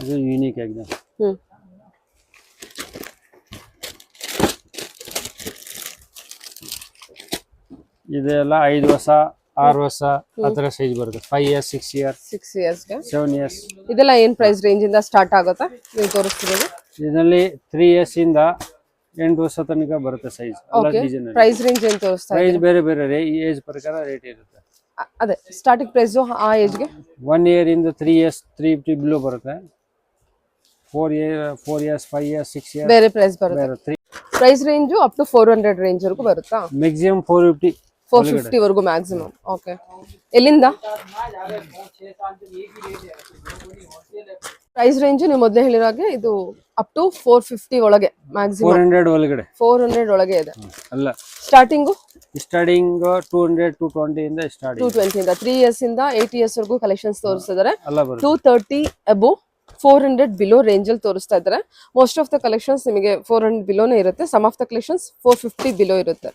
[SPEAKER 2] ಇದು ಯೂನಿಕ್ ಆಗಿದೆ. ಇದೆಲ್ಲ 5 ವರ್ಷ 6 ವರ್ಷ ಆ ಥರ ಸೈಜ್ ಬರುತ್ತೆ. 5 ಇಯರ್ಸ್ 6 ಇಯರ್ಸ್
[SPEAKER 1] 6 ಇಯರ್ಸ್ಗೆ
[SPEAKER 2] 7 ಇಯರ್ಸ್.
[SPEAKER 1] ಇದೆಲ್ಲ ಏನ್ ಪ್ರೈಸ್ ರೇಂಜ್ ಇಂದ ಸ್ಟಾರ್ಟ್ ಆಗುತ್ತಾ ನೀವು ತೋರಿಸ್ತಿರೋದು?
[SPEAKER 2] ಇದರಲ್ಲಿ 3 ಇಯರ್ಸ್ ಇಂದ 8 ವರ್ಷ ತನಕ ಬರುತ್ತೆ ಸೈಜ್. ಎಲ್ಲ ಡಿಸೈನ್
[SPEAKER 1] ಪ್ರೈಸ್ ರೇಂಜ್ ಏನ್ ತೋರಿಸ್ತಾ
[SPEAKER 2] ಪ್ರೈಸ್ ಬೇರೆ ಬೇರೆ ಏಜ್ ಪ್ರಕಾರ ರೇಟ್ ಇರುತ್ತೆ.
[SPEAKER 1] ಅದೇ ಸ್ಟಾರ್ಟಿಂಗ್ ಪ್ರೈಸ್ ಆ ಏಜ್ಗೆ
[SPEAKER 2] 1 ಇಯರ್ ಇಂದ 3 ಇಯರ್ಸ್ 350 ಬಿಲೋ ಬರುತ್ತೆ. 4 ಇಯರ್ಸ್ 5 ಇಯರ್ಸ್ 6 ಇಯರ್ಸ್
[SPEAKER 1] ಬೇರೆ ಪ್ರೈಸ್ ಬರುತ್ತೆ. Price range up to 400 range ವರೆಗೂ ಬರುತ್ತಾ?
[SPEAKER 2] ಮ್ಯಾಕ್ಸಿಮಮ್ 450
[SPEAKER 1] ವರೆಗೂ ಮ್ಯಾಕ್ಸಿಮಮ್. ಓಕೆ. ಎಲ್ಲಿಂದ ಪ್ರೈಸ್ ರೇಂಜ್ ನೀವು ಮೊದಲೇ ಹೇಳಿರೋ ಹಾಗೆ ಇದು ಅಪ್ ಟು 450 ಒಳಗೆ ಮ್ಯಾಕ್ಸಿಮಮ್
[SPEAKER 2] 400 ಒಳಗಡೆ
[SPEAKER 1] 400 ಒಳಗೆ ಇದೆ.
[SPEAKER 2] ಅಲ್ಲ
[SPEAKER 1] ಸ್ಟಾರ್ಟಿಂಗ್
[SPEAKER 2] 200 220 ಇಂದ ಸ್ಟಾರ್ಟ್.
[SPEAKER 1] 220 ಇಂದ 3 ಇಯರ್ಸ್ ಇಂದ 8 ಇಯರ್ಸ್ ವರೆಗೂ ಕಲೆಕ್ಷನ್ಸ್ ತೋರಿಸ್ತಿದ್ದಾರೆ.
[SPEAKER 2] ಅಲ್ಲ ಬರುತ್ತೆ
[SPEAKER 1] 230 ಅಬೋ 400 ಬಿಲೋ ರೇಂಜ್ ಅಲ್ಲಿ ತೋರಿಸ್ತಾ ಇದ್ದಾರೆ. ಮೋಸ್ಟ್ ಆಫ್ ದ ಕಲೆಕ್ಷನ್ಸ್ ನಿಮಗೆ 400 ಬಿಲೋನೇ ಇರುತ್ತೆ. Some of the collections 450 below ಇರುತ್ತೆ.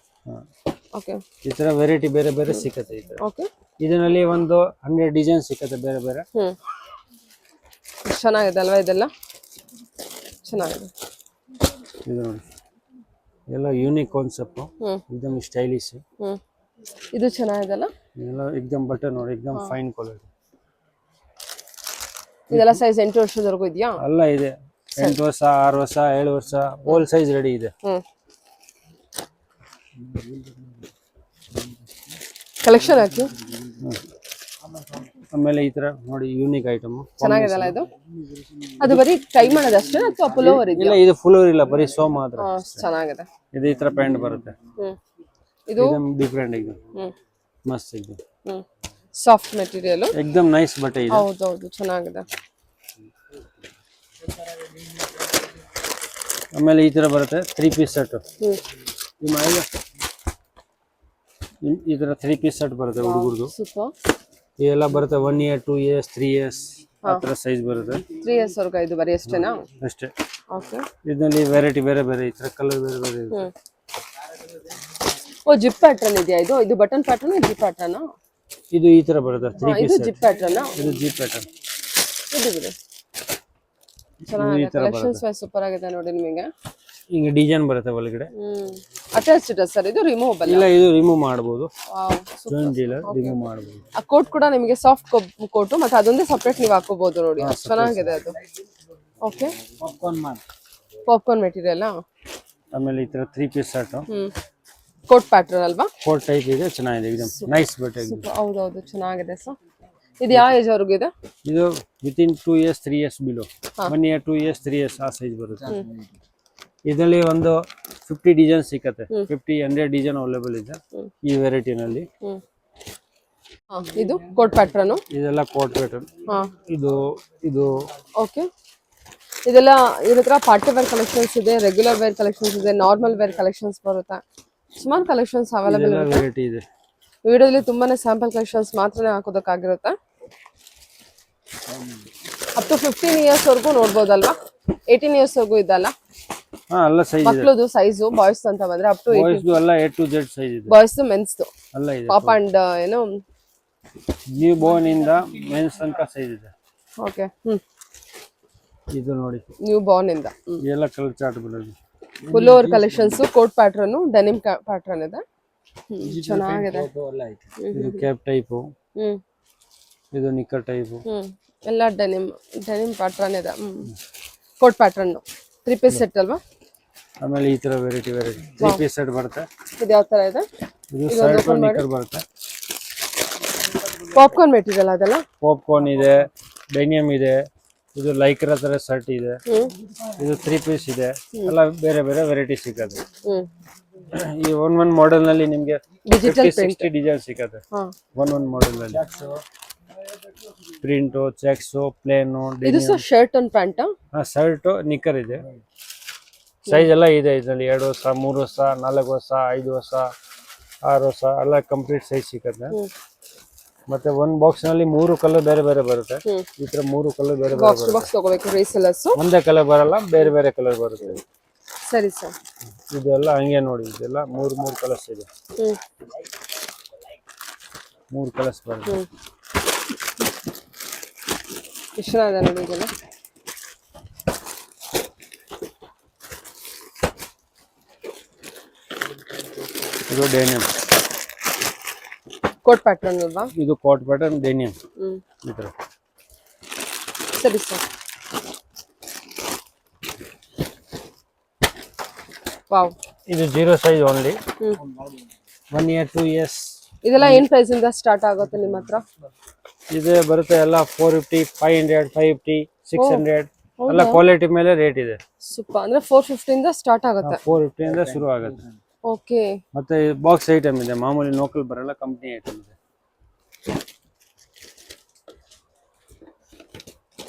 [SPEAKER 1] ಓಕೆ.
[SPEAKER 2] ಈ ತರ ವೆರೈಟಿ ಬೇರೆ ಬೇರೆ ಸಿಗುತ್ತೆ. ಇದೆ
[SPEAKER 1] ಓಕೆ.
[SPEAKER 2] ಇದರಲ್ಲಿ ಒಂದು 100 ಡಿಸೈನ್ ಸಿಗುತ್ತೆ ಬೇರೆ ಬೇರೆ.
[SPEAKER 1] ಚೆನ್ನಾಗಿದೆ ಅಲ್ವಾ? ಇದೆಲ್ಲ ಚೆನ್ನಾಗಿದೆ.
[SPEAKER 2] ಇದು ನೋಡಿ ಎಲ್ಲ ಯೂನಿಕ್ ಕಾನ್ಸೆಪ್ಟ್. एकदम ಸ್ಟೈಲಿಶ್.
[SPEAKER 1] ಇದು ಚೆನ್ನಾಗಿದೆಲ್ಲ.
[SPEAKER 2] ಎಲ್ಲ एकदम ಬಟನ್ ನೋಡಿ एकदम ಫೈನ್ ಕ್ವಾಲಿಟಿ.
[SPEAKER 1] ಇದೆಲ್ಲ ಸೈಜ್ 8 ವರ್ಷದವರೆಗೂ ಇದೆಯಾ?
[SPEAKER 2] ಅಲ್ಲ ಇದೆ 8 ವರ್ಷ 6 ವರ್ಷ 7 ವರ್ಷ ಆಲ್ ಸೈಜ್ ರೆಡಿ ಇದೆ.
[SPEAKER 1] ಕಲೆಕ್ಷನ್ ಹಾಕಿ.
[SPEAKER 2] ಆಮೇಲೆ ಈ ತರ ನೋಡಿ ಯೂನಿಕ್ ಐಟಮ್
[SPEAKER 1] ಚೆನ್ನಾಗಿದೆಲ್ಲ ಇದು. ಅದು ಬರೀ ಟ್ರೈ ಮಾಡೋದು ಅಷ್ಟೇ ಅಥವಾ ಪುಲೋವರ್ ಇದೆಯಾ?
[SPEAKER 2] ಇಲ್ಲ ಇದು ಫುಲ್ ಇಲ್ಲ ಬರೀ ಸೋ ಮಾತ್ರ.
[SPEAKER 1] ಚೆನ್ನಾಗಿದೆ.
[SPEAKER 2] ಇದು ಈ ತರ ಪ್ಯಾಂಟ್ ಬರುತ್ತೆ.
[SPEAKER 1] ಇದು
[SPEAKER 2] ಡಿಫರೆಂಟ್ ಇದೆ. ಮಸ್ತ್ ಇದೆ.
[SPEAKER 1] ಸಾಫ್ಟ್ ಮೆಟೀರಿಯಲ್
[SPEAKER 2] एकदम ನೈಸ್ ಬಟ್ಟೆ ಇದೆ.
[SPEAKER 1] ಹೌದೌದು ಚೆನ್ನಾಗಿದೆ.
[SPEAKER 2] ಆಮೇಲೆ ಈ ತರ ಬರುತ್ತೆ 3 ಪೀಸ್ ಸೆಟ್. ಈ ತರ 3 ಪೀಸ್ ಸೆಟ್ ಬರುತ್ತೆ ಹುಡುಗರದು.
[SPEAKER 1] ಸೂಪರ್.
[SPEAKER 2] ಇದೆಲ್ಲ ಬರುತ್ತೆ 1 ಇಯರ್ 2 ಇಯರ್ಸ್ 3 ಇಯರ್ಸ್ ಆ ತರ ಸೈಜ್ ಬರುತ್ತೆ.
[SPEAKER 1] 3 ಇಯರ್ಸ್ ವರೆಗೂ ಇದು ಬರೀ ಅಷ್ಟೇನಾ?
[SPEAKER 2] ಅಷ್ಟೇ.
[SPEAKER 1] ಓಕೆ.
[SPEAKER 2] ಇದರಲ್ಲಿ ವೆರೈಟಿ ಬೇರೆ ಬೇರೆ ಈ ತರ ಕಲರ್ ಬೇರೆ ಬೇರೆ ಇದೆ.
[SPEAKER 1] ಓ ಜಿಪ್ ಪ್ಯಾಟರ್ನ್ ಇದೆಯಾ ಇದು? ಇದು ಬಟನ್ ಪ್ಯಾಟರ್ನ್ ಜಿಪ್ ಪ್ಯಾಟರ್ನ್?
[SPEAKER 2] ಇದು ಈ ತರ ಬರುತ್ತೆ 3 ಪೀಸ್.
[SPEAKER 1] ಇದು ಜಿಪ್ ಪ್ಯಾಟರ್ನ್.
[SPEAKER 2] ಇದು ಜಿಪ್ ಪ್ಯಾಟರ್ನ್.
[SPEAKER 1] ಇದು ಬಿಡಿ. ಚೆನ್ನಾಗಿದೆ. ಕಲೆಕ್ಷನ್ಸ್ ವೈಸ್ ಸೂಪರ್ ಆಗಿದೆ ನೋಡಿ ನಿಮಗೆ.
[SPEAKER 2] ಹಿಂಗೆ ಡಿಸೈನ್ ಬರುತ್ತೆ ಒಳಗಡೆ.
[SPEAKER 1] ಅಟ್ಯಾಚ್ಡ್ ಇದೆ ಸರ್ ಇದು? ರಿಮೂವಬಲ್?
[SPEAKER 2] ಇಲ್ಲ ಇದು ರಿಮೂವ್ ಮಾಡಬಹುದು.
[SPEAKER 1] ವಾವ್
[SPEAKER 2] ಜಾಯಿಂಟ್ ಡೀಲರ್ ರಿಮೂವ್ ಮಾಡಬಹುದು.
[SPEAKER 1] ಆ ಕೋಟ್ ಕೂಡ ನಿಮಗೆ ಸಾಫ್ಟ್ ಕೋಟ್ ಮತ್ತೆ ಅದೊಂದೇ ಸೆಪರೇಟ್ ನೀವು ಹಾಕೋಬಹುದು ನೋಡಿ. ಅಷ್ಟು ಚೆನ್ನಾಗಿದೆ ಅದು. ಓಕೆ. Popcorn material.
[SPEAKER 2] ಆಮೇಲೆ ಈ ತರ 3 ಪೀಸ್ ಸೆಟ್.
[SPEAKER 1] ಕೋಟ್ ಪ್ಯಾಟರ್ನ್ ಅಲ್ವಾ?
[SPEAKER 2] ಕೋಟ್ ಟೈಪ್ ಇದೆ. ಚೆನ್ನಾಗಿದೆ एकदम ನೈಸ್ ಬಟ್ಟೆ.
[SPEAKER 1] ಹೌದೌದು ಚೆನ್ನಾಗಿದೆ ಸರ್. ಇದು ಯಾವ ಏಜ್ ವರೆಗೂ ಇದೆ?
[SPEAKER 2] ಇದು within 2 years 3 years below. 1 year 2 years 3 years ಆ ಸೈಜ್ ಬರುತ್ತೆ. ಇದರಲ್ಲಿ ಒಂದು 50 ಡಿಸೈನ್ ಸಿಕ್ಕತ್ತೆ. 50-100 ಡಿಸೈನ್ ಅವೈಲೇಬಲ್ ಇದೆ ಈ ವೆರೈಟಿನಲ್ಲಿ.
[SPEAKER 1] ಇದು ಕೋಟ್ ಪ್ಯಾಟರ್ನ್.
[SPEAKER 2] ಇದೆಲ್ಲ ಕೋಟ್ ಪ್ಯಾಟರ್ನ್. ಇದು ಇದು
[SPEAKER 1] ಓಕೆ. ಇದೆಲ್ಲ ಇದ್ರ ಹತ್ರ ಪಾರ್ಟಿ ವೇರ್ ಕಲೆಕ್ಷನ್ಸ್ ಇದೆ, ರೆಗ್ಯುಲರ್ ವೇರ್ ಕಲೆಕ್ಷನ್ಸ್ ಇದೆ, ನಾರ್ಮಲ್ ವೇರ್ ಕಲೆಕ್ಷನ್ಸ್ ಬರುತ್ತೆ. ಸುಮಾರು ಕಲೆಕ್ಷನ್ಸ್ ಅವೈಲೇಬಲ್ ಇದೆ.
[SPEAKER 2] ವೆರೈಟಿ ಇದೆ.
[SPEAKER 1] ವಿಡಿಯೋದಲ್ಲಿ ತುಂಬಾನೇ ಸ್ಯಾಂಪಲ್ ಕಲೆಕ್ಷನ್ಸ್ ಮಾತ್ರನೇ ಹಾಕೋದಕ್ಕಾಗಿರುತ್ತೆ. ಅಪ್ ಟು 15 ಇಯರ್ಸ್ ವರೆಗೂ ನೋಡ್ಬೋದಲ್ವಾ? 18 ಇಯರ್ಸ್ ವರೆಗೂ ಇದಲ್ಲ?
[SPEAKER 2] ಎಲ್ಲ ಸೈಜ್ ಇದೆ.
[SPEAKER 1] ಮಕ್ಕಳದು ಸೈಜು ಬಾಯ್ಸ್ ಅಂತ ಬಂದ್ರೆ ಅಪ್ ಟು 18.
[SPEAKER 2] ಬಾಯ್ಸ್ ಎಲ್ಲ A to Z ಸೈಜ್ ಇದೆ.
[SPEAKER 1] ಬಾಯ್ಸ್ ಮೆನ್ಸ್
[SPEAKER 2] ಎಲ್ಲ ಇದೆ.
[SPEAKER 1] ಪಾಪ್ ಅಂಡ್ ಏನು
[SPEAKER 2] ನ್ಯೂ ಬೋರ್ನ್ ಇಂದ ಮೆನ್ಸ್ ತನಕ ಸೈಜ್ ಇದೆ.
[SPEAKER 1] ಓಕೆ.
[SPEAKER 2] ಇದು ನೋಡಿ
[SPEAKER 1] ನ್ಯೂ ಬಾರ್ನ್ ಇಂದ
[SPEAKER 2] ಎಲ್ಲ ಕಲರ್ ಚಾರ್ಟ್ ಬರೋದು.
[SPEAKER 1] Full over collections. Coat pattern, denim pattern ಇದೆ. ಚೆನ್ನಾಗಿದೆ.
[SPEAKER 2] ಇದು ಕ್ಯಾಪ್ ಟೈಪ್. ಇದು ನಿಕ್ಕರ್ ಟೈಪ್.
[SPEAKER 1] ಎಲ್ಲ ಡೆನಿಮ್ ಪ್ಯಾಟರ್ನ್ ಇದೆ. ಕೋಟ್ ಪ್ಯಾಟರ್ನ್ 3 ಪೀಸ್ ಸೆಟ್ ಅಲ್ವಾ?
[SPEAKER 2] ಆಮೇಲೆ ಈ ತರ ವೆರೈಟಿ 3 ಪೀಸ್ ಸೆಟ್ ಬರುತ್ತೆ.
[SPEAKER 1] ಇದು ಯಾವ ತರ ಇದೆ?
[SPEAKER 2] ಇದು ಶರ್ಟ್ ನಿಕ್ಕರ್ ಬರುತ್ತೆ.
[SPEAKER 1] ಪಾಪ್ಕಾರ್ನ್ ಮೆಟೀರಿಯಲ್ ಅದಲ್ಲ?
[SPEAKER 2] ಪಾಪ್ಕಾರ್ನ್ ಇದೆ, ಡೆನಿಮ್ ಇದೆ, ಇದು ಲೈಕ್ರಾ ತರ ಶರ್ಟ್ ಇದೆ, ಇದು 3 ಪೀಸ್ ಇದೆ. ಎಲ್ಲ ಬೇರೆ ಬೇರೆ ವೆರೈಟಿ ಸಿಗುತ್ತೆ. ಈ ಒನ್ ಮಾಡೆಲ್ ನಲ್ಲಿ ನಿಮ್ಗೆ
[SPEAKER 1] ಡಿಜಿಟಲ್ ಪ್ರಿಂಟ್.
[SPEAKER 2] 60 ಡಿಸೈನ್ ಸಿಗುತ್ತೆ.
[SPEAKER 1] ಹಾ,
[SPEAKER 2] ಒನ್ ಮಾಡೆಲ್ ನಲ್ಲಿ ಪ್ರಿಂಟ್, ಚೆಕ್ಸ್, ಪ್ಲೇನ್,
[SPEAKER 1] ಇದು ಸಹ shirt and pant.
[SPEAKER 2] Shirt, knicker ಇದೆ. ಸೈಜ್ ಎಲ್ಲ ಇದೆ ಇದರಲ್ಲಿ. 2 ವರ್ಷ, 3 ವರ್ಷ, 4 ವರ್ಷ, 5 ವರ್ಷ, 6 ವರ್ಷ ಎಲ್ಲ ಕಂಪ್ಲೀಟ್ ಸೈಜ್ ಸಿಗುತ್ತೆ. ಮತ್ತೆ ಒಂದ್ ಬಾಕ್ಸ್ ನಲ್ಲಿ 3 ಕಲರ್ ಬೇರೆ ಬೇರೆ ಬರುತ್ತೆ. ಈ ತರ 3 ಕಲರ್ ಬೇರೆ ಬೇರೆ
[SPEAKER 1] ಬಾಕ್ಸ್ ಟು ಬಾಕ್ಸ್ ತಗೋಬೇಕು ರೀಸೆಲ್ಲರ್ಸ್.
[SPEAKER 2] ಒಂದೇ ಕಲರ್ ಬರಲ್ಲ, ಬೇರೆ ಬೇರೆ ಕಲರ್ ಬರುತ್ತೆ.
[SPEAKER 1] ಸರಿ ಸರ್.
[SPEAKER 2] ಇದೆಲ್ಲ ಹಂಗೆ ನೋಡಿ, ಇದೆಲ್ಲ 3 ಕಲರ್ಸ್ ಇದೆ. 3 ಕಲರ್ಸ್ ಬರುತ್ತೆ.
[SPEAKER 1] ಎಷ್ಟು ಚೆನ್ನಾಗಿದೆ ನೋಡಿ ಇದೆಲ್ಲ.
[SPEAKER 2] ಇದು ಡೆನಿಮ್,
[SPEAKER 1] ಕೋಟ್ ಪ್ಯಾಟರ್ನ್ ಅಲ್ವಾ?
[SPEAKER 2] ಇದು ಕೋಟ್ ಪ್ಯಾಟರ್ನ್ ಡೆನಿಮ್. ಈ ತರ.
[SPEAKER 1] ಸರಿ ಸರ್. ವಾವ್,
[SPEAKER 2] ಇದು 0 ಸೈಜ್ ಓನ್ಲಿ. 1 year 2 years.
[SPEAKER 1] ಇದೆಲ್ಲ ಏನ್ ಪ್ರೈಸ್ ಇಂದ ಸ್ಟಾರ್ಟ್ ಆಗುತ್ತೆ ನಿಮ್ಮ ಹತ್ರ?
[SPEAKER 2] ಇದು ಬರುತ್ತೆ ಎಲ್ಲ 450, 500, 550, 600 ಎಲ್ಲ ಕ್ವಾಲಿಟಿ ಮೇಲೆ ರೇಟ್ ಇದೆ.
[SPEAKER 1] ಸೂಪರ್. ಅಂದ್ರೆ 450 ಇಂದ ಸ್ಟಾರ್ಟ್ ಆಗುತ್ತೆ.
[SPEAKER 2] 450 ಇಂದ ಶುರು ಆಗುತ್ತೆ.
[SPEAKER 1] ಓಕೆ.
[SPEAKER 2] ಮತ್ತೆ ಬಾಕ್ಸ್ ಐಟಮ್ ಇದೆ, ಮಾಮೂಲಿ ಲೋಕಲ್ ಬರಲ್ಲ, ಕಂಪ್ನಿ ಐಟಮ್ ಇದೆ.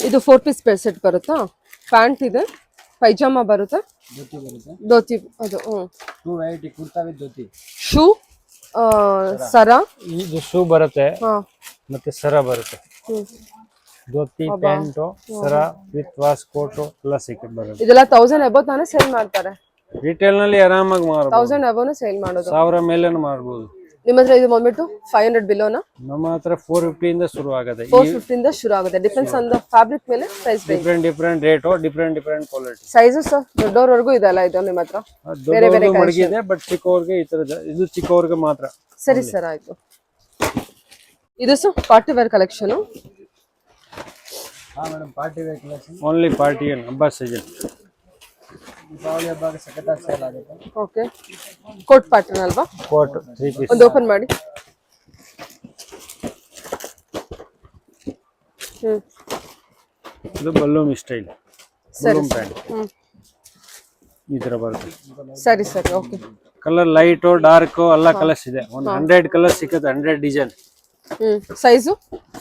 [SPEAKER 1] ಇದು 4 ಪೀಸ್ ಸೆಟ್ ಬರುತ್ತಾ? ಪ್ಯಾಂಟ್ ಇದೆ, ಪೈಜಾಮಾ ಬರುತ್ತೆ, ಧೋತಿ ಅದು.
[SPEAKER 2] Two variety, kurta with dhoti.
[SPEAKER 1] Shoe, ಸರ.
[SPEAKER 2] ಇದು ಶೂ ಬರುತ್ತೆ,
[SPEAKER 1] ಹಾ,
[SPEAKER 2] ಮತ್ತೆ ಸರ ಬರುತ್ತೆ. ಧೋತಿ, ಪ್ಯಾಂಟ್, ಸರ ವಿತ್ ವಾಸ್ ಕೋಟ್ ಎಲ್ಲ ಸಿಕ್ಕಿ ಬರುತ್ತೆ.
[SPEAKER 1] ಇದೆಲ್ಲ 1000 ಅಬೌವ್ ತಾನೇ ಸೇಲ್ ಮಾಡ್ತಾರೆ?
[SPEAKER 2] ರಿಟೇಲ್ ನಲ್ಲಿ ಆರಾಮಾಗಿ ಮಾರಬಹುದು.
[SPEAKER 1] 1000 ಅಬೌವ್ ಸೇಲ್ ಮಾಡೋದು.
[SPEAKER 2] 1000 ಮೇಲೇನು ಮಾರಬಹುದು.
[SPEAKER 1] ನಿಮ್ಮ ಹತ್ರ ಇದು ಬಂದ್ಬಿಟ್ಟು 500 ಬಿಲೋನಾ?
[SPEAKER 2] ನಮ್ಮ ಹತ್ರ 450 ಇಂದ ಶುರು ಆಗುತ್ತೆ.
[SPEAKER 1] 450 ಇಂದ ಶುರು ಆಗುತ್ತೆ. ಡಿಪೆಂಡ್ಸ್ ಆನ್ ದ ಫ್ಯಾಬ್ರಿಕ್ ಮೇಲೆ price range.
[SPEAKER 2] Different rate, different quality.
[SPEAKER 1] Sizes ದೊಡ್ಡವರೆಗೂ ಇದೆಲ್ಲ ಇದೆ ನಿಮ್ಮ ಹತ್ರ? ಬೇರೆ ಬೇರೆ
[SPEAKER 2] ಮಡಗಿದೆ, ಬಟ್ ಚಿಕ್ಕವರಿಗೆ ಈ ತರದ, ಇದು ಚಿಕ್ಕವರಿಗೆ ಮಾತ್ರ.
[SPEAKER 1] ಸರಿ ಸರ್, ಆಯ್ತು. ಇದು ಸಹ ಪಾರ್ಟಿ ವೇರ್ ಕಲೆಕ್ಷನ್.
[SPEAKER 2] ಹಾ madam, party wear collection. Only party and ಹಬ್ಬ ಸೀಸನ್. ದೀಪಾವಳಿ ಹಬ್ಬಕ್ಕೆ ಸಖತ್ತಾಗಿ ಸೇಲ್ ಆಗುತ್ತೆ.
[SPEAKER 1] ಓಕೆ. ಕೋಟ್ ಪ್ಯಾಟರ್ನ್ ಅಲ್ವಾ?
[SPEAKER 2] Coat 3 piece.
[SPEAKER 1] ಒಂದು ಓಪನ್ ಮಾಡಿ.
[SPEAKER 2] ಇದು ಬಲ್ಲೂನ್ ಸ್ಟೈಲ್, ಬಲ್ಲೂನ್ ಪ್ಯಾಂಟ್ ಈ ತರ ಬರುತ್ತೆ.
[SPEAKER 1] ಸರಿ ಸರಿ, ಓಕೆ.
[SPEAKER 2] ಕಲರ್ ಲೈಟ್, ಡಾರ್ಕ್ ಎಲ್ಲ ಕಲರ್ಸ್ ಇದೆ. 100 ಕಲರ್ ಸಿಗುತ್ತೆ, 100 ಡಿಸೈನ್.
[SPEAKER 1] ಸೈಜು?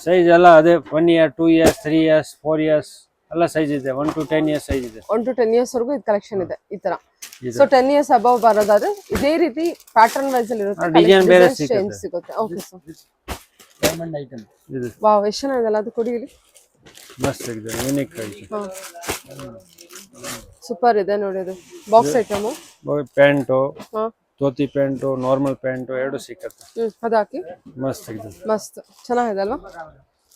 [SPEAKER 2] ಸೈಜ್ ಎಲ್ಲ ಅದೇ 1 ಇಯರ್, 2 ಇಯರ್ಸ್, 3 ಇಯರ್ಸ್, 4 ಇಯರ್ಸ್ ಎಲ್ಲ ಸೈಜ್ ಇದೆ. 1 to 10 ಇಯರ್ಸ್ ಸೈಜ್ ಇದೆ.
[SPEAKER 1] 1 to 10 ಇಯರ್ಸ್ ವರೆಗೂ ಇದು ಕಲೆಕ್ಷನ್ ಇದೆ ಈ ತರ. ಸೊ 10 ಇಯರ್ಸ್ ಅಬೌವ್ ಬರೋದಾದ್ರೆ ಇದೇ ರೀತಿ ಪ್ಯಾಟರ್ನ್ ವೈಸ್ ಅಲ್ಲಿ ಇರುತ್ತೆ,
[SPEAKER 2] ಡಿಸೈನ್ ಬೇರೆ
[SPEAKER 1] ಸಿಗುತ್ತೆ. Okay sir.
[SPEAKER 2] ಡೈಮಂಡ್ ಐಟಮ್ ಇದು.
[SPEAKER 1] ವಾವ್, ಎಷ್ಟು ಚೆನ್ನಾಗಿದೆಲ್ಲ. ಅದು ಕೊಡಿ ಇಲ್ಲಿ.
[SPEAKER 2] ಮಸ್ತ್ ಇದೆ, ಯೂನಿಕ್ ಆಗಿದೆ.
[SPEAKER 1] ಸೂಪರ್ ಇದೆ ನೋಡಿ. ಇದು ಬಾಕ್ಸ್ ಐಟಮ್.
[SPEAKER 2] ಪ್ಯಾಂಟು,
[SPEAKER 1] ಹಾ,
[SPEAKER 2] ಧೋತಿ ಪ್ಯಾಂಟು, ನಾರ್ಮಲ್ ಪ್ಯಾಂಟು ಎರಡು ಸಿಕ್ಕತ್ತೆ.
[SPEAKER 1] ಅದು ಹಾಕಿ.
[SPEAKER 2] ಮಸ್ತ್ ಇದೆ,
[SPEAKER 1] ಮಸ್ತ್ ಚೆನ್ನಾಗಿದೆ ಅಲ್ವಾ?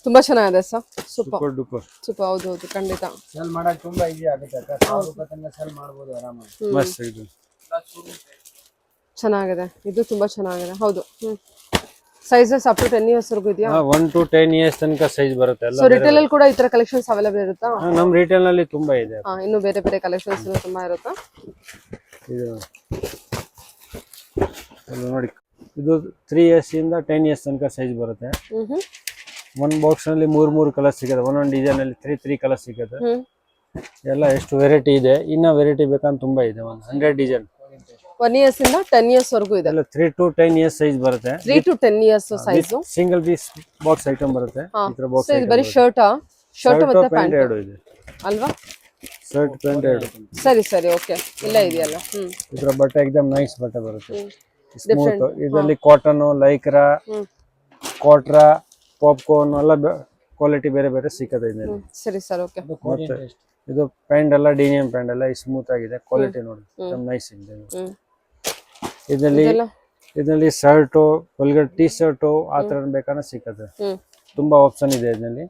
[SPEAKER 1] ತುಂಬಾ ಚೆನ್ನಾಗಿದೆ ಸರ್. Super
[SPEAKER 2] duper.
[SPEAKER 1] ಸೂಪರ್. ಹೌದು ಹೌದು, ಖಂಡಿತ.
[SPEAKER 2] ಸೆಲ್ ಮಾಡಕ್ಕೆ ತುಂಬಾ ಈಜಿ ಆಗುತ್ತೆ. 1000 ರೂಪಾಯಿ ತನಕ ಸೆಲ್ ಮಾಡಬಹುದು ಆರಾಮಾಗಿ. ಮಸ್ತ್ ಇದೆ,
[SPEAKER 1] ಚೆನ್ನಾಗಿದೆ. ಇದು ತುಂಬಾ ಚೆನ್ನಾಗಿದೆ. ಹೌದು. ಸೈಜಸ್ ಅಪ್ ಟು 10 ಇಯರ್ಸ್ ವರೆಗೂ ಇದೆಯಾ?
[SPEAKER 2] 1 to 10 ಇಯರ್ಸ್ ತನಕ ಸೈಜ್ ಬರುತ್ತೆ ಎಲ್ಲ.
[SPEAKER 1] ಸೊ ರಿಟೇಲ್ ಅಲ್ಲಿ ಕೂಡ ಈ ತರ ಕಲೆಕ್ಷನ್ಸ್ ಅವೈಲೇಬಲ್ ಇರುತ್ತಾ?
[SPEAKER 2] ನಮ್ಮ ರಿಟೇಲ್ ನಲ್ಲಿ ತುಂಬಾ ಇದೆ.
[SPEAKER 1] ಇನ್ನು ಬೇರೆ ಬೇರೆ ಕಲೆಕ್ಷನ್ಸ್ ತುಂಬಾ ಇರುತ್ತಾ?
[SPEAKER 2] ಇದು ನೋಡಿ, ಇದು 3 ಇಯರ್ಸ್ ಇಂದ 10 ಇಯರ್ಸ್ ತನಕ ಸೈಜ್ ಬರುತ್ತೆ. ಒಂದ್ ಬಾಕ್ಸ್ ನಲ್ಲಿ 3 ಕಲರ್ ಸಿಗುತ್ತೆ. ಒಂದೊಂದು ಡಿಸೈನ್ ಅಲ್ಲಿ 3 ಕಲರ್ ಸಿಗುತ್ತೆ. ಎಲ್ಲ ಎಷ್ಟು ವೆರೈಟಿ ಇದೆ. ಇನ್ನ ವೆರೈಟಿ ಬೇಕಂತ ತುಂಬಾ ಇದೆ. 100 ಡಿಸೈನ್.
[SPEAKER 1] 1 ಇಯರ್ಸ್ ಇಂದ 10 ಇಯರ್ಸ್ ವರೆಗೂ ಇದೆ.
[SPEAKER 2] 3 to 10 ಇಯರ್ಸ್ ಸೈಜ್ ಬರುತ್ತೆ.
[SPEAKER 1] 3 to 10 years size.
[SPEAKER 2] Single piece box item ಬರುತ್ತೆ. ಈ ತರ ಬಾಕ್ಸ್
[SPEAKER 1] ಇದು ಬರೀ ಶರ್ಟ್ ಮತ್ತೆ ಪ್ಯಾಂಟ್
[SPEAKER 2] ಎರಡು ಇದೆ
[SPEAKER 1] ಅಲ್ವಾ?
[SPEAKER 2] ಶರ್ಟ್ ಪ್ಯಾಂಟ್ ಎರಡು.
[SPEAKER 1] ಸರಿ ಸರಿ, ಓಕೆ. ಇಲ್ಲ ಇದೆಯಲ್ಲ.
[SPEAKER 2] ಈ ತರ ಬಟ್ಟೆ ಎಕ್ದಮ್ ನೈಸ್ ಬಟ್ಟೆ ಬರುತ್ತೆ. ಸ್ಮೂತ್. ಇದರಲ್ಲಿ ಕಾಟನ್, ಲೈಕ್ರಾ, ಕೋಟ್ರಾ, ಪಾಪ್ಕಾರ್ನ್ ಎಲ್ಲ ಕ್ವಾಲಿಟಿ ಬೇರೆ ಬೇರೆ ಸಿಕ್ಕತ್ತೆ ಇದರಲ್ಲಿ. ಸರಿ ಸರ್, ಓಕೆ. ಮತ್ತೆ ಇದು ಪ್ಯಾಂಟ್ ಎಲ್ಲ ಡಿನಿಯಂ ಪ್ಯಾಂಟ್ ಎಲ್ಲ ಸ್ಮೂತ್ ಆಗಿದೆ. ಕ್ವಾಲಿಟಿ ನೋಡಿ, ನೈಸ್ ಇದೆ. ಇದರಲ್ಲಿ ಶರ್ಟ್, ಒಳಗಡೆ ಟೀ ಶರ್ಟ್ ಆ ತರ ಬೇಕಾದ್ರೆ ಸಿಕ್ಕತ್ತೆ. ತುಂಬಾ ಆಪ್ಷನ್ ಇದೆ ಇದರಲ್ಲಿ.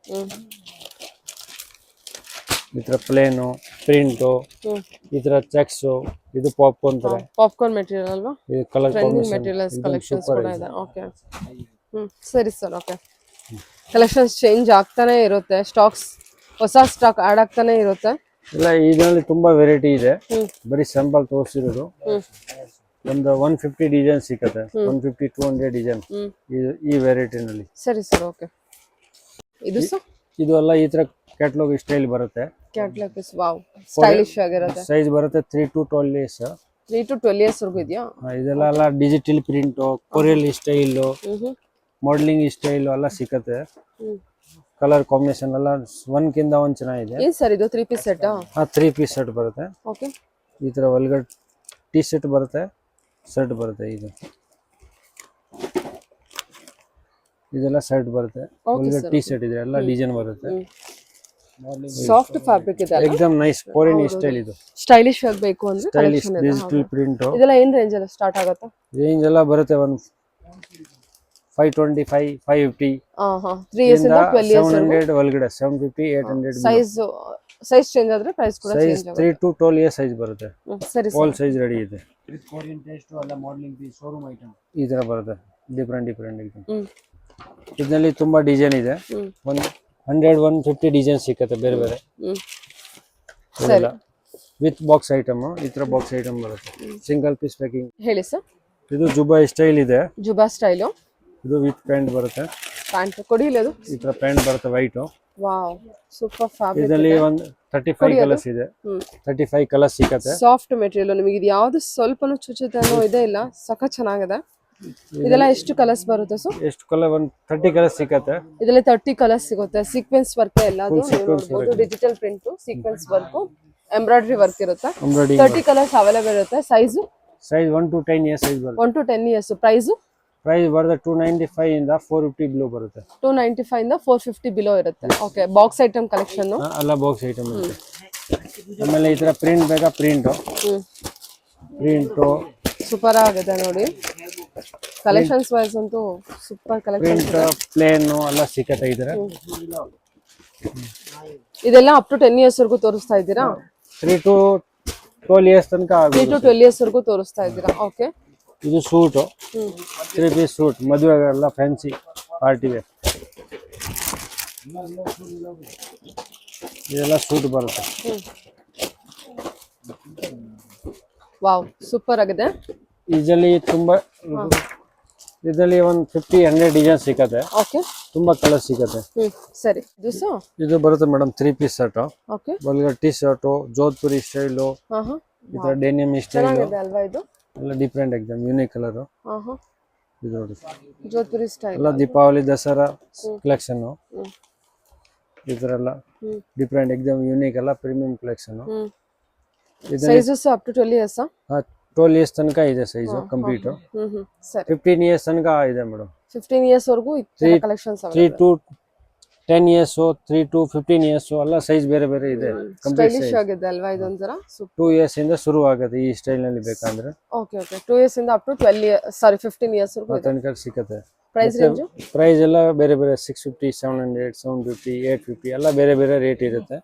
[SPEAKER 2] ಈ ತರ ಪ್ಲೇನು, ಪ್ರಿಂಟು, ಈ ತರ ಚೆಕ್ಸ್, ಇದು ಪಾಪ್ಕಾರ್ನ್ ತರ.
[SPEAKER 1] ಪಾಪ್ಕಾರ್ನ್ ಮೆಟೀರಿಯಲ್ ಅಲ್ವಾ?
[SPEAKER 2] ಇದು ಕಲರ್
[SPEAKER 1] ಮೆಟೀರಿಯಲ್ಸ್ ಕಲೆಕ್ಷನ್ಸ್ ಕೂಡ ಇದೆ. ಓಕೆ. ಸರಿ ಸರ್, ಓಕೆ. ಕಲೆಕ್ಷನ್ಸ್ ಚೇಂಜ್ ಆಗ್ತಾನೆ ಇರುತ್ತೆ. ಸ್ಟಾಕ್ಸ್, ಹೊಸ ಸ್ಟಾಕ್ ಆಡ್ ಆಗ್ತಾನೆ ಇರುತ್ತೆ.
[SPEAKER 2] ಇಲ್ಲ, ಇದರಲ್ಲಿ ತುಂಬಾ ವೆರೈಟಿ ಇದೆ. ಬರೀ ಸ್ಯಾಂಪಲ್ ತೋರಿಸಿರೋದು. ಒಂದು 150 ಡಿಸೈನ್ ಸಿಕ್ಕತ್ತೆ. 150 200 ಡಿಸೈನ್ ಈ ವೆರೈಟಿ ನಲ್ಲಿ.
[SPEAKER 1] ಸರಿ ಸರ್, ಓಕೆ. ಇದು ಸರ್,
[SPEAKER 2] ಇದು ಎಲ್ಲ ಈ ತರ ಕ್ಯಾಟಲಾಗ್ ಸ್ಟೈಲ್ ಬರುತ್ತೆ.
[SPEAKER 1] ಕ್ಯಾಟಲಾಗ್ ಇಸ್ ವಾವ್, ಸ್ಟೈಲಿಶ್ ಆಗಿರುತ್ತೆ.
[SPEAKER 2] ಸೈಜ್ ಬರುತ್ತೆ 3 to 12 ಇಯರ್ಸ್.
[SPEAKER 1] 3 to 12 ಇಯರ್ಸ್ ವರೆಗೂ ಇದೆಯಾ?
[SPEAKER 2] ಇದೆಲ್ಲ ಡಿಜಿಟಲ್ ಪ್ರಿಂಟು, ಕೊರಿಯಲ್ ಸ್ಟೈಲು,
[SPEAKER 1] ಹ್ಮ್
[SPEAKER 2] ಮಾಡಲಿಂಗ್ ಸ್ಟೈಲು ಎಲ್ಲ ಸಿಕ್ಕತ್ತೆ. ಕಲರ್ ಕಾಂಬಿನೇಷನ್ ಎಲ್ಲ ಒಂದ್ಕಿಂತ ಒಂದ್ ಚೆನ್ನಾಗಿದೆ.
[SPEAKER 1] ಏನ್ ಸರ್ ಇದು 3 ಪೀಸ್ ಸೆಟ್?
[SPEAKER 2] 3 ಪೀಸ್ ಸೆಟ್ ಬರುತ್ತೆ.
[SPEAKER 1] ಓಕೆ.
[SPEAKER 2] ಈ ತರ ಒಳಗಡೆ ಟೀ ಶರ್ಟ್ ಬರುತ್ತೆ, ಶರ್ಟ್ ಬರುತ್ತೆ. ಇದೆಲ್ಲ ಶರ್ಟ್ ಬರುತ್ತೆ, ಒಳಗಡೆ ಟೀ ಶರ್ಟ್ ಇದೆ, ಎಲ್ಲ ಡಿಸೈನ್ ಬರುತ್ತೆ.
[SPEAKER 1] ಸಾಫ್ಟ್ ಫ್ಯಾಬ್ರಿಕ್ ಇದೆ,
[SPEAKER 2] ಎಕ್ದಮ್ ನೈಸ್ ಫಾರಿನ್ ಸ್ಟೈಲ್. ಇದು
[SPEAKER 1] ಸ್ಟೈಲಿಶ್ ಆಗಬೇಕು ಅಂದ್ರೆ
[SPEAKER 2] ಸ್ಟೈಲಿಶ್ ಡಿಜಿಟಲ್ ಪ್ರಿಂಟ್.
[SPEAKER 1] ಇದೆಲ್ಲ ಏನ್ ರೇಂಜ್ ಅಲ್ಲಿ ಸ್ಟಾರ್ಟ್ ಆಗುತ್ತೆ?
[SPEAKER 2] ರೇಂಜ್ ಎಲ್ಲ ಬರುತ್ತೆ ಒಂದು 525 550.
[SPEAKER 1] 3 ಇಯರ್ಸ್ ಇಂದ 12 ಇಯರ್ಸ್
[SPEAKER 2] 700 ಒಳಗಡೆ 750 800.
[SPEAKER 1] ಸೈಜ್ ಚೇಂಜ್ ಆದ್ರೆ ಪ್ರೈಸ್ ಕೂಡ
[SPEAKER 2] ಸೈಜ್
[SPEAKER 1] ಚೇಂಜ್ ಆಗುತ್ತೆ.
[SPEAKER 2] 3 to 12 ಇಯರ್ಸ್ ಸೈಜ್ ಬರುತ್ತೆ.
[SPEAKER 1] ಸರಿ
[SPEAKER 2] ಆಲ್ ಸೈಜ್ ರೆಡಿ ಇದೆ. ಕೊರಿಯನ್ ಟೇಸ್ಟ್ ಅಲ್ಲ ಮಾಡಲಿಂಗ್ ಪೀಸ್ ಶೋರೂಮ್ ಐಟಮ್ ಈ ತರ ಬರುತ್ತೆ. Different item. ಇದರಲ್ಲಿ ತುಂಬಾ ಡಿಸೈನ್ ಇದೆ. 100-150 ಡಿಸೈನ್ ಸಿಕ್ಕತ್ತೆ ಬೇರೆ ಬೇರೆ. With box item. ಈ ತರ ಬಾಕ್ಸ್ ಐಟಮ್ ಬರುತ್ತೆ. Single piece packing.
[SPEAKER 1] ಹೇಳಿ ಸರ್.
[SPEAKER 2] ಇದು ಜುಬಾ ಸ್ಟೈಲ್ ಇದೆ.
[SPEAKER 1] ಜುಬಾ ಸ್ಟೈಲು.
[SPEAKER 2] ಇದು ವಿತ್ ಪ್ಯಾಂಟ್ ಬರುತ್ತೆ.
[SPEAKER 1] ಪ್ಯಾಂಟ್ ಕೊಡಿಲ್ಲ ಇದು.
[SPEAKER 2] ಈ ತರ ಪ್ಯಾಂಟ್ ಬರುತ್ತೆ ವೈಟ್.
[SPEAKER 1] Wow super fabric.
[SPEAKER 2] ಇದರಲ್ಲಿ ಒಂದು 35 ಕಲರ್ಸ್ ಇದೆ. 35 ಕಲರ್ಸ್ ಸಿಕ್ಕತ್ತೆ.
[SPEAKER 1] Soft material. ನಿಮಗೆ ಇದು ಯಾವ್ದು ಸ್ವಲ್ಪನೂ ಚುಚ್ಚುತ್ತನೋ ಇದೆ ಇಲ್ಲ, ಸಖತ್ ಚೆನ್ನಾಗಿದೆ. ಇದೆಲ್ಲ ಎಷ್ಟು ಕಲರ್ಸ್ ಬರುತ್ತೆ ಸರ್?
[SPEAKER 2] ಎಷ್ಟು ಕಲರ್? ಒಂದು 30 ಕಲರ್ಸ್ ಸಿಕ್ಕತ್ತೆ.
[SPEAKER 1] ಇದರಲ್ಲಿ 30 ಕಲರ್ಸ್ ಸಿಗುತ್ತೆ. ಸೀಕ್ವೆನ್ಸ್ ವರ್ಕ್ ಎಲ್ಲದು ನೋಡಬಹುದು. Digital print, sequence work, embroidery work ಇರುತ್ತೆ. 30 ಕಲರ್ಸ್ ಅವೈಲೇಬಲ್ ಇರುತ್ತೆ. ಸೈಜ್
[SPEAKER 2] 1 to 10 ಇಯರ್ಸ್ ಸೈಜ್ ಬರುತ್ತೆ.
[SPEAKER 1] 1 to 10 ಇಯರ್ಸ್. ಪ್ರೈಸ್
[SPEAKER 2] ಬರುತ್ತೆ 295 ಇಂದ 450 ಬಿಲೋ ಬರುತ್ತೆ.
[SPEAKER 1] 295 ಇಂದ 450 ಬಿಲೋ ಇರುತ್ತೆ. ಓಕೆ. ಬಾಕ್ಸ್ ಐಟಮ್ ಕಲೆಕ್ಷನ್
[SPEAKER 2] ಅಲ್ಲ, ಬಾಕ್ಸ್ ಐಟಮ್ ಇರುತ್ತೆ. ಆಮೇಲೆ ಈ ತರ ಪ್ರಿಂಟ್ ಬೇಕಾ? ಪ್ರಿಂಟು
[SPEAKER 1] ಸೂಪರ್ ಆಗಿದೆ ನೋಡಿ. ಕಲೆಕ್ಷನ್ಸ್ ವೈಸ್ ಅಂತೂ ಸೂಪರ್ ಕಲೆಕ್ಷನ್.
[SPEAKER 2] ಪ್ರಿಂಟ್ ಪ್ಲೇನ್ ಎಲ್ಲ ಸಿಕ್ಕತ್ತೆ. ಇದ್ರೆ
[SPEAKER 1] ಇದೆಲ್ಲ ಅಪ್ ಟು 10 ಇಯರ್ಸ್ ವರೆಗೂ ತೋರಿಸ್ತಾ ಇದ್ದೀರಾ?
[SPEAKER 2] 3 to 12 ಇಯರ್ಸ್ ತನಕ
[SPEAKER 1] 3 to 12 ಇಯರ್ಸ್ ವರೆಗೂ ತೋರಿಸ್ತಾ ಇದ್ದೀರಾ? ಓಕೆ.
[SPEAKER 2] ಇದು ಸೂಟ್, 3 ಪೀಸ್ ಸೂಟ್, ಮದುವೆಗೆಲ್ಲ ಫ್ಯಾನ್ಸಿ ಪಾರ್ಟಿಗೆ ಇದೆಲ್ಲ ಸೂಟ್ ಬರುತ್ತೆ.
[SPEAKER 1] ವಾವ್ ಸೂಪರ್ ಆಗಿದೆ.
[SPEAKER 2] ಇದರಲ್ಲಿ ತುಂಬಾ ಇದರಲ್ಲಿ ಒಂದು 50-100 ಡಿಸೈನ್ ಸಿಕ್ಕತ್ತೆ.
[SPEAKER 1] ಓಕೆ.
[SPEAKER 2] ತುಂಬಾ ಕಲರ್ ಸಿಕ್ಕತ್ತೆ.
[SPEAKER 1] ಸರಿ.
[SPEAKER 2] ಇದು ಬರುತ್ತೆ ಮೇಡಮ್ 3 ಪೀಸ್ ಸೆಟ್.
[SPEAKER 1] ಓಕೆ.
[SPEAKER 2] ಒಳಗಡೆ ಟೀ ಶರ್ಟ್, ಜೋಧ್ಪುರಿ ಸ್ಟೈಲು, ಈ ತರ ಡೆನಿಮ್ ಸ್ಟೈಲ್
[SPEAKER 1] ಅಲ್ವಾ ಇದು?
[SPEAKER 2] ಎಲ್ಲ ಡಿಫರೆಂಟ್ ಎಕ್ದಮ್ ಯೂನಿಕ್ ಕಲರ್. ಇದು ನೋಡಿ
[SPEAKER 1] ಜೋಧ್ಪುರಿ ಸ್ಟೈಲ್.
[SPEAKER 2] ಎಲ್ಲ ದೀಪಾವಳಿ ದಸರಾ ಕಲೆಕ್ಷನ್. ಈ ತರ ಎಲ್ಲ ಡಿಫರೆಂಟ್ ಎಕ್ದಮ್ ಯೂನಿಕ್ ಎಲ್ಲ premium collection.
[SPEAKER 1] Sizes up to 12 years.
[SPEAKER 2] 12 years ತನಕ ಇದೆ ಸೈಜ್ ಕಂಪ್ಲೀಟ್.
[SPEAKER 1] ಸರಿ.
[SPEAKER 2] 15 ಇಯರ್ಸ್ ತನಕ ಇದೆ ಮೇಡಮ್.
[SPEAKER 1] 15 ಇಯರ್ಸ್ ವರೆಗೂ ಈ collections
[SPEAKER 2] 3 to 10 years, 3 to 15 years ಎಲ್ಲ ಸೈಜ್ ಬೇರೆ ಬೇರೆ ಇದೆ.
[SPEAKER 1] ಸ್ಟೈಲಿಶ್ ಆಗಿದೆ ಅಲ್ವಾ ಇದೊಂಥರ?
[SPEAKER 2] 2 ಇಯರ್ಸ್ ಇಂದ ಶುರು ಆಗುತ್ತೆ ಈ ಸ್ಟೈಲ್ ನಲ್ಲಿ ಬೇಕಂದ್ರೆ.
[SPEAKER 1] ಓಕೆ. 2 ಇಯರ್ಸ್ ಇಂದ ಅಪ್ ಟು 15 ಇಯರ್ಸ್ ವರೆಗೂ
[SPEAKER 2] ತನಕ ಸಿಗುತ್ತೆ.
[SPEAKER 1] ಪ್ರೈಸ್
[SPEAKER 2] ಎಲ್ಲ ಬೇರೆ ಬೇರೆ 650, 700, 750, 850 ಎಲ್ಲ ಬೇರೆ ಬೇರೆ ರೇಟ್ ಇರುತ್ತೆ.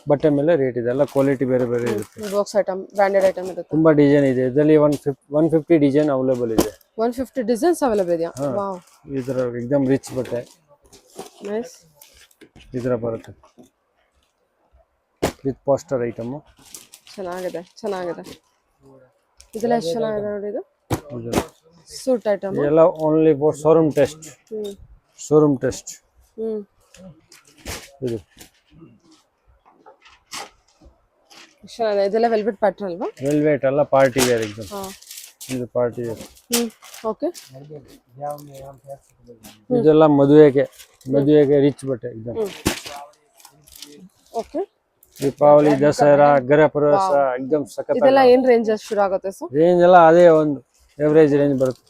[SPEAKER 2] ಬಟ್ಟೆ ಮೇಲೆ ರೇಟ್ ಇದೆ. ಎಲ್ಲ ಕ್ವಾಲಿಟಿ ಬೇರೆ ಬೇರೆ ಇರುತ್ತೆ.
[SPEAKER 1] ಬಾಕ್ಸ್ ಐಟಮ್, ಬ್ರಾಂಡೆಡ್ ಐಟಮ್ ಇರುತ್ತೆ.
[SPEAKER 2] ತುಂಬಾ ಡಿಸೈನ್ ಇದೆ ಇದರಲ್ಲಿ. 150 ಡಿಸೈನ್ ಅವೈಲೇಬಲ್ ಇದೆ.
[SPEAKER 1] 150 ಡಿಸೈನ್ಸ್ ಅವೈಲೇಬಲ್ ಇದೆಯಾ? ವಾವ್.
[SPEAKER 2] ಇದರ ಎಕ್ದಮ್ ರಿಚ್ ಬಟ್ಟೆ.
[SPEAKER 1] ನೈಸ್.
[SPEAKER 2] ಇದರ ಬರುತ್ತೆ ವಿತ್ ಪೋಸ್ಟರ್ ಐಟಮ್.
[SPEAKER 1] ಚೆನ್ನಾಗಿದೆ. ಇದೆಲ್ಲ ಎಷ್ಟು ಚೆನ್ನಾಗಿದೆ ನೋಡಿ. ಇದು ಸೂಟ್ ಐಟಮ್
[SPEAKER 2] ಎಲ್ಲ ಓನ್ಲಿ ಫಾರ್ ಶೋರೂಮ್ ಟೆಸ್ಟ್. ಇದು
[SPEAKER 1] ಚೆನ್ನಾಗಿದೆ. ಇದೆಲ್ಲ ವೆಲ್ವೆಟ್ ಪ್ಯಾಟರ್ನ್ ಅಲ್ವಾ?
[SPEAKER 2] ವೆಲ್ವೆಟ್ ಎಲ್ಲ ಪಾರ್ಟಿ ವೇರ್ ಎಕ್ದಮ್. ಇದು ಪಾರ್ಟಿ ವೇರ್.
[SPEAKER 1] ಓಕೆ.
[SPEAKER 2] ಇದೆಲ್ಲ ಮದುವೆಗೆ ರಿಚ್ ಬಟ್ಟೆ ಎಕ್ದಮ್.
[SPEAKER 1] ಓಕೆ.
[SPEAKER 2] ದೀಪಾವಳಿ ದಸರಾ ಗೃಹ ಪ್ರವೇಶ ಎಕ್ದಮ್ ಸಖತ್.
[SPEAKER 1] ಇದೆಲ್ಲ ಏನ್ ರೇಂಜ್ ಶುರು ಆಗುತ್ತೆ ಸರ್?
[SPEAKER 2] ರೇಂಜ್ ಎಲ್ಲ ಅದೇ ಒಂದು ಎವರೇಜ್ ರೇಂಜ್ ಬರುತ್ತೆ.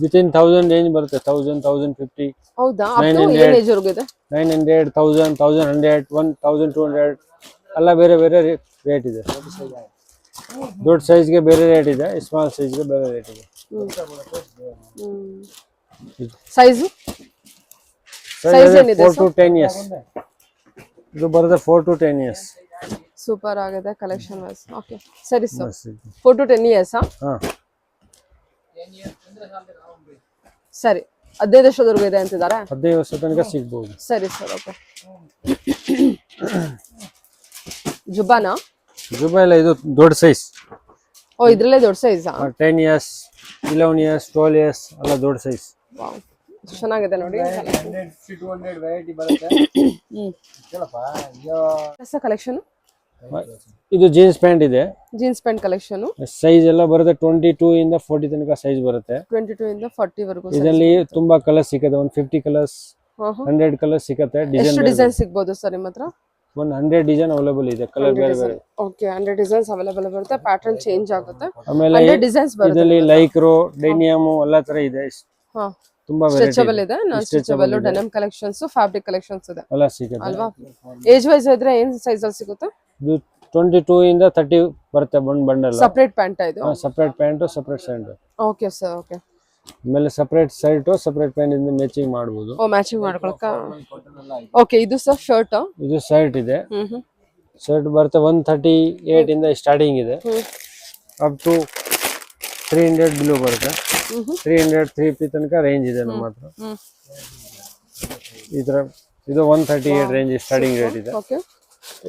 [SPEAKER 2] ವಿತಿನ್ 1000 ರೇಂಜ್ ಬರುತ್ತೆ. 1000, 1050.
[SPEAKER 1] ಹೌದಾ? ಅಪ್ ಟು ಏನು ರೇಂಜ್ ವರೆಗೂ ಇದೆ?
[SPEAKER 2] 900, 1000, 1100, 1200 ಎಲ್ಲ ಬೇರೆ ಬೇರೆ ರೇಟ್ ಇದೆ. ದೊಡ್ಡ ಸೈಜ್ಗೆ ಬೇರೆ ರೇಟ್ ಇದೆ, ಸ್ಮಾಲ್ ಸೈಜ್ಗೆ ಬೇರೆ ರೇಟ್ ಇದೆ.
[SPEAKER 1] Size
[SPEAKER 2] 4 to 10 years. ಇದು ಬರುತ್ತೆ 4 to 10 ಇಯರ್ಸ್.
[SPEAKER 1] ಸೂಪರ್ ಆಗಿದೆ ಕಲೆಕ್ಷನ್ ವೈಸ್. ಓಕೆ ಸರಿ ಸರ್. 4 to 10 years. ಸರಿ. 15 ವರ್ಷದವರೆಗೂ ಇದೆ ಅಂತಿದ್ದಾರೆ.
[SPEAKER 2] 15 ವರ್ಷ ತನಕ ಸಿಗ್ಬೋದು.
[SPEAKER 1] ಸರಿ ಸರ್. ಓಕೆ. ಜುಬಾನಾ?
[SPEAKER 2] ಜುಬಾ ಇಲ್ಲ, ಇದು ದೊಡ್ಡ ಸೈಜ್.
[SPEAKER 1] ಓ, ಇದ್ರಲ್ಲೇ ದೊಡ್ಡ ಸೈಜ್.
[SPEAKER 2] 10 ಇಯರ್ಸ್, 11 ಇಯರ್ಸ್, 12 ಇಯರ್ಸ್ ಎಲ್ಲ ದೊಡ್ಡ ಸೈಜ್.
[SPEAKER 1] ವಾವ್ ಚೆನ್ನಾಗಿದೆ ನೋಡಿ.
[SPEAKER 2] 200 ವೆರೈಟಿ ಬರುತ್ತೆ.
[SPEAKER 1] ಕಲೆಕ್ಷನ್
[SPEAKER 2] ಇದು ಜೀನ್ಸ್ ಪ್ಯಾಂಟ್ ಇದೆ,
[SPEAKER 1] ಜೀನ್ಸ್ ಪ್ಯಾಂಟ್ ಕಲೆಕ್ಷನ್
[SPEAKER 2] ಸೈಜ್ ಎಲ್ಲ ಬರುತ್ತೆ 22 ಇಂದ 40 ತನಕ ಸೈಜ್ ಬರುತ್ತೆ.
[SPEAKER 1] 22 ಇಂದ 40 ವರೆಗೂ
[SPEAKER 2] ಇದರಲ್ಲಿ ತುಂಬಾ ಕಲರ್ಸ್ ಸಿಗುತ್ತೆ, ಒಂದು 50 ಕಲರ್ಸ್ 100 ಕಲರ್ಸ್ ಸಿಗುತ್ತೆ.
[SPEAKER 1] ಎಷ್ಟು ಡಿಸೈನ್ ಸಿಗಬಹುದು ಸರ್ ನಿಮ್ಮ ಹತ್ರ?
[SPEAKER 2] ಒಂದು 100 ಡಿಸೈನ್ ಅವೈಲೇಬಲ್ ಇದೆ, ಕಲರ್ ಬೇರೆ ಬೇರೆ.
[SPEAKER 1] ಓಕೆ 100 ಡಿಸೈನ್ಸ್ ಅವೈಲೇಬಲ್ ಬರುತ್ತೆ, ಪ್ಯಾಟರ್ನ್ ಚೇಂಜ್ ಆಗುತ್ತೆ.
[SPEAKER 2] ಆಮೇಲೆ
[SPEAKER 1] 100 ಡಿಸೈನ್ಸ್ ಬರುತ್ತೆ.
[SPEAKER 2] ಇದರಲ್ಲಿ ಲೈಕ್ರೋ, ಡೆನಿಯಮ್ ಎಲ್ಲ ತರ ಇದೆ.
[SPEAKER 1] ಹಾ
[SPEAKER 2] ತುಂಬಾ
[SPEAKER 1] ಸ್ಟ್ರೆಚಬಲ್ ಇದೆ, non stretchable, denim collections, fabric collections ಇದೆ
[SPEAKER 2] ಎಲ್ಲ ಸಿಗುತ್ತೆ
[SPEAKER 1] ಅಲ್ವಾ? ಏಜ್ ವೈಸ್ ಇದ್ರೆ ಏನ್ ಸೈಜ್ ಅಲ್ಲಿ ಸಿಗುತ್ತೆ?
[SPEAKER 2] ಇದು 22 ಇಂದ 30 ಬರುತ್ತೆ ಬಂಡಲ್.
[SPEAKER 1] ಸಪರೇಟ್ ಪ್ಯಾಂಟ್ ಇದು?
[SPEAKER 2] Separate pant, separate shirt.
[SPEAKER 1] Okay sir, okay.
[SPEAKER 2] ಆಮೇಲೆ ಸಪರೇಟ್ ಶರ್ಟ್, ಸಪರೇಟ್ ಪ್ಯಾಂಟ್ ಇಂದ ಮ್ಯಾಚಿಂಗ್ ಮಾಡಬಹುದು.
[SPEAKER 1] ಓ ಮ್ಯಾಚಿಂಗ್ ಮಾಡ್ಕೊಳಕ. ಓಕೆ, ಇದು ಸರ್ ಶರ್ಟ್.
[SPEAKER 2] ಇದು ಶರ್ಟ್ ಇದೆ, ಶರ್ಟ್ ಬರುತ್ತೆ 138 ಇಂದ ಸ್ಟಾರ್ಟಿಂಗ್ ಇದೆ, ಅಪ್ ಟು 300 ಬಿಲೋ ಬರುತ್ತೆ. 300 350 ತನಕ ರೇಂಜ್ ಇದೆ ನಮ್ಮ ಹತ್ರ. ಈ ತರ ಇದು 138 ರೇಂಜ್ ಸ್ಟಾರ್ಟಿಂಗ್ ರೇಟ್ ಇದೆ.
[SPEAKER 1] ಓಕೆ,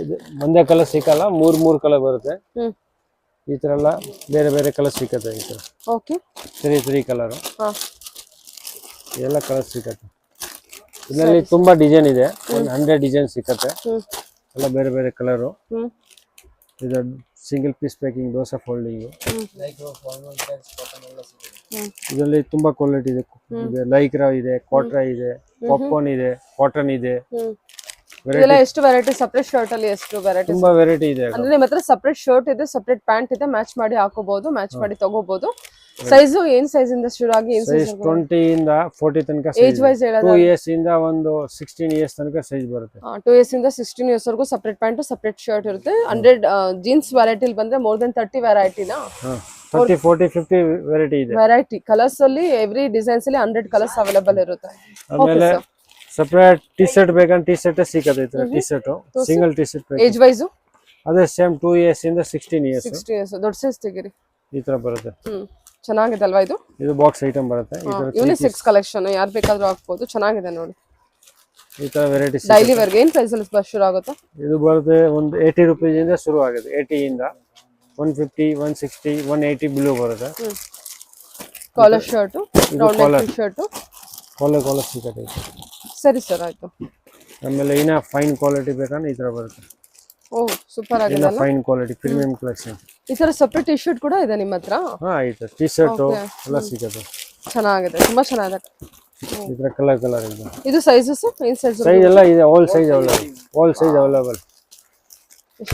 [SPEAKER 2] ಇದು ಒಂದೇ ಕಲರ್ ಸಿಕ್ಕಲ್ಲ, ಮೂರ್ ಕಲರ್ ಬರುತ್ತೆ. ಈ ತರ ಎಲ್ಲ ಬೇರೆ ಬೇರೆ ಕಲರ್ ಸಿಕ್ಕತ್ತೆ. ಈ ತರ
[SPEAKER 1] ಓಕೆ
[SPEAKER 2] 3 ಕಲರ್ ಎಲ್ಲ ಕಲರ್ ಸಿಕ್ಕತ್ತೆ. ಇದರಲ್ಲಿ ತುಂಬಾ ಡಿಸೈನ್ ಇದೆ, ಒಂದು 100 ಡಿಸೈನ್ ಸಿಕ್ಕತ್ತೆ, ಎಲ್ಲ ಬೇರೆ ಬೇರೆ ಕಲರು. ಇದು ಸಿಂಗಲ್ ಪೀಸ್ ಪ್ಯಾಕಿಂಗ್, ದೋಸೆ ಫೋಲ್ಡಿಂಗ್. ಇದರಲ್ಲಿ ತುಂಬಾ ಕ್ವಾಲಿಟಿ ಇದೆ. ಲೈಕ್ರಾ ಇದೆ, ಕೋಟ್ರಾ ಇದೆ, ಪಾಪ್ಕಾರ್ನ್ ಇದೆ, ಕಾಟನ್ ಇದೆ.
[SPEAKER 1] ಇದೆಲ್ಲ ಎಷ್ಟು ವೆರೈಟಿ? ಸಪರೇಟ್ ಶರ್ಟ್ ಅಲ್ಲಿ ಎಷ್ಟು ವೆರೈಟಿ?
[SPEAKER 2] ತುಂಬಾ ವೆರೈಟಿ ಇದೆ.
[SPEAKER 1] ಅಂದ್ರೆ ನಿಮ್ಮ ಹತ್ರ ಸಪರೇಟ್ ಶರ್ಟ್ ಇದೆ, ಸಪರೇಟ್ ಪ್ಯಾಂಟ್ ಇದೆ, ಮ್ಯಾಚ್ ಮಾಡಿ ಹಾಕೋಬಹುದು, ಮ್ಯಾಚ್ ಮಾಡಿ ತಗೋಬಹುದು. ಸೈಜ್ ಏನ್ ಸೈಜ್ ಇಂದ ಶುರು ಆಗಿ ಏನ್ ಸೈಜ್?
[SPEAKER 2] 20 ಇಂದ 40 ತನಕ.
[SPEAKER 1] ಏಜ್ ವೈಸ್ ಹೇಳೋದು
[SPEAKER 2] 2 ಇಯರ್ಸ್ ಇಂದ ಒಂದು 16 ಇಯರ್ಸ್ ತನಕ ಸೈಜ್ ಬರುತ್ತೆ.
[SPEAKER 1] 2 ಇಯರ್ಸ್ ಇಂದ 16 ಇಯರ್ಸ್ ವರೆಗೂ ಸಪರೇಟ್ ಪ್ಯಾಂಟ್, ಸಪರೇಟ್ ಶರ್ಟ್ ಇರುತ್ತೆ. 100 ಜೀನ್ಸ್ ವೆರೈಟಿಲಿ ಬಂದ್ರೆ ಮೋರ್ ದನ್ 30 ವೆರೈಟಿನಾ?
[SPEAKER 2] 30 40 50 ವೆರೈಟಿ ಇದೆ.
[SPEAKER 1] ವೆರೈಟಿ ಕಲರ್ಸ್ ಅಲ್ಲಿ ಎವ್ರಿ ಡಿಸೈನ್ಸ್ ಅಲ್ಲಿ 100 ಕಲರ್ಸ್ ಅವೈಲೇಬಲ್ ಇರುತ್ತೆ.
[SPEAKER 2] ಆಮೇಲೆ ಸಪರೇಟ್ ಟಿ ಶರ್ಟ್ ಬೇಕಂದ್ರೆ ಟಿ ಶರ್ಟ್ ಸಿಗುತ್ತೆ. ಈ ತರ T shirt, single T shirt.
[SPEAKER 1] Age wise
[SPEAKER 2] ಅದೇ ಸೇಮ್ 2 ಇಯರ್ಸ್ ಇಂದ 16 ಇಯರ್ಸ್.
[SPEAKER 1] 16 ಇಯರ್ಸ್ ದೊಡ್ಡ ಸೈಜ್ ತೆಗಿರಿ.
[SPEAKER 2] ಈ ತರ ಬರುತ್ತೆ.
[SPEAKER 1] ಚೆನ್ನಾಗಿದೆ ಅಲ್ವಾ ಇದು?
[SPEAKER 2] ಇದು ಬಾಕ್ಸ್ ಐಟಮ್ ಬರುತ್ತೆ. ಈ ತರ
[SPEAKER 1] ಯೂನಿಸೆಕ್ಸ್ ಕಲೆಕ್ಷನ್, ಯಾರು ಬೇಕಾದ್ರೂ ಹಾಕ್ಬೋದು. ಚೆನ್ನಾಗಿದೆ ನೋಡಿ.
[SPEAKER 2] ಈ ತರ ವೆರೈಟಿ
[SPEAKER 1] ಡೈಲಿ ವೇರ್ ಏನ್ ಪ್ರೈಸ್ ಅಲ್ಲಿ ಶುರು ಆಗುತ್ತೆ?
[SPEAKER 2] ಇದು ಬರುತ್ತೆ ಒಂದು 80 ರೂಪೀಸ್ ಇಂದ ಶುರು ಆಗುತ್ತೆ. 80 ಇಂದ 150 160 180 ಬಿಲೋ ಬರುತ್ತೆ.
[SPEAKER 1] Collar shirt, round neck shirt,
[SPEAKER 2] collar ಸಿಗುತ್ತೆ.
[SPEAKER 1] ಸರಿ ಸರ್, ಆಯ್ತು.
[SPEAKER 2] ಆಮೇಲೆ ಇನ್ನ ಫೈನ್ ಕ್ವಾಲಿಟಿ ಬೇಕಂದ್ರೆ ಈ ತರ ಬರುತ್ತೆ.
[SPEAKER 1] ಓ ಸೂಪರ್ ಆಗಿದೆ ಅಲ್ಲ?
[SPEAKER 2] Fine quality premium collection.
[SPEAKER 1] ಈ ತರ ಸಪರೇಟ್ ಟಿ ಶರ್ಟ್ ಕೂಡ ಇದೆ ನಿಮ್ಮ ಹತ್ರ?
[SPEAKER 2] ಹಾ ಐತೆ, ಟಿ ಶರ್ಟ್ ಎಲ್ಲ ಸಿಗುತ್ತೆ.
[SPEAKER 1] ಚೆನ್ನಾಗಿದೆ, ತುಂಬಾ ಚೆನ್ನಾಗಿದೆ.
[SPEAKER 2] ಈ ತರ ಕಲರ್ ಇದೆ.
[SPEAKER 1] ಇದು ಸೈಜಸ್ ಏನ್ ಸೈಜ್?
[SPEAKER 2] ಸೈಜ್ ಎಲ್ಲ ಇದೆ, all size available. All size available.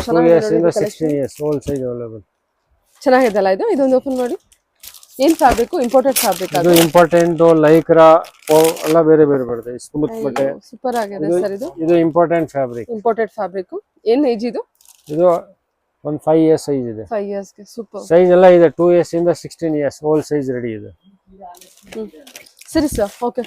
[SPEAKER 2] 2 years ಇಂದ 16 ಇಯರ್ಸ್ ಆಲ್ ಸೈಜ್ ಅವೈಲೇಬಲ್.
[SPEAKER 1] ಚೆನ್ನಾಗಿದೆ ಅಲ್ಲ ಇದು? ಇದೊಂದು ಓಪನ್ ಮಾಡಿ. ಏನ್ ಫ್ಯಾಬ್ರಿಕ್? ಇಂಪೋರ್ಟೆಡ್ ಫ್ಯಾಬ್ರಿಕ್ ಅದು?
[SPEAKER 2] ಇದು ಇಂಪಾರ್ಟೆಂಟ್ ಲೈಕ್ರಾ ಎಲ್ಲ ಬೇರೆ ಬೇರೆ ಬರುತ್ತೆ. ಸ್ಮೂತ್ ಬಟ್ಟೆ.
[SPEAKER 1] ಸೂಪರ್ ಆಗಿದೆ ಸರ್ ಇದು.
[SPEAKER 2] ಇದು ಇಂಪಾರ್ಟೆಂಟ್ ಫ್ಯಾಬ್ರಿಕ್.
[SPEAKER 1] Imported fabric. ಏನ್ ಏಜ್ ಇದು?
[SPEAKER 2] ಇದು ಒಂದು 5 ಇಯರ್ಸ್ ಸೈಜ್ ಇದೆ.
[SPEAKER 1] 5 ಇಯರ್ಸ್ ಗೆ ಸೂಪರ್.
[SPEAKER 2] ಸೈಜ್ ಎಲ್ಲ ಇದೆ, 2 ಇಯರ್ಸ್ ಇಂದ 16 ಇಯರ್ಸ್ ಆಲ್ ಸೈಜ್ ರೆಡಿ ಇದೆ.
[SPEAKER 1] ಸರಿ ಸರ್, ಓಕೆ.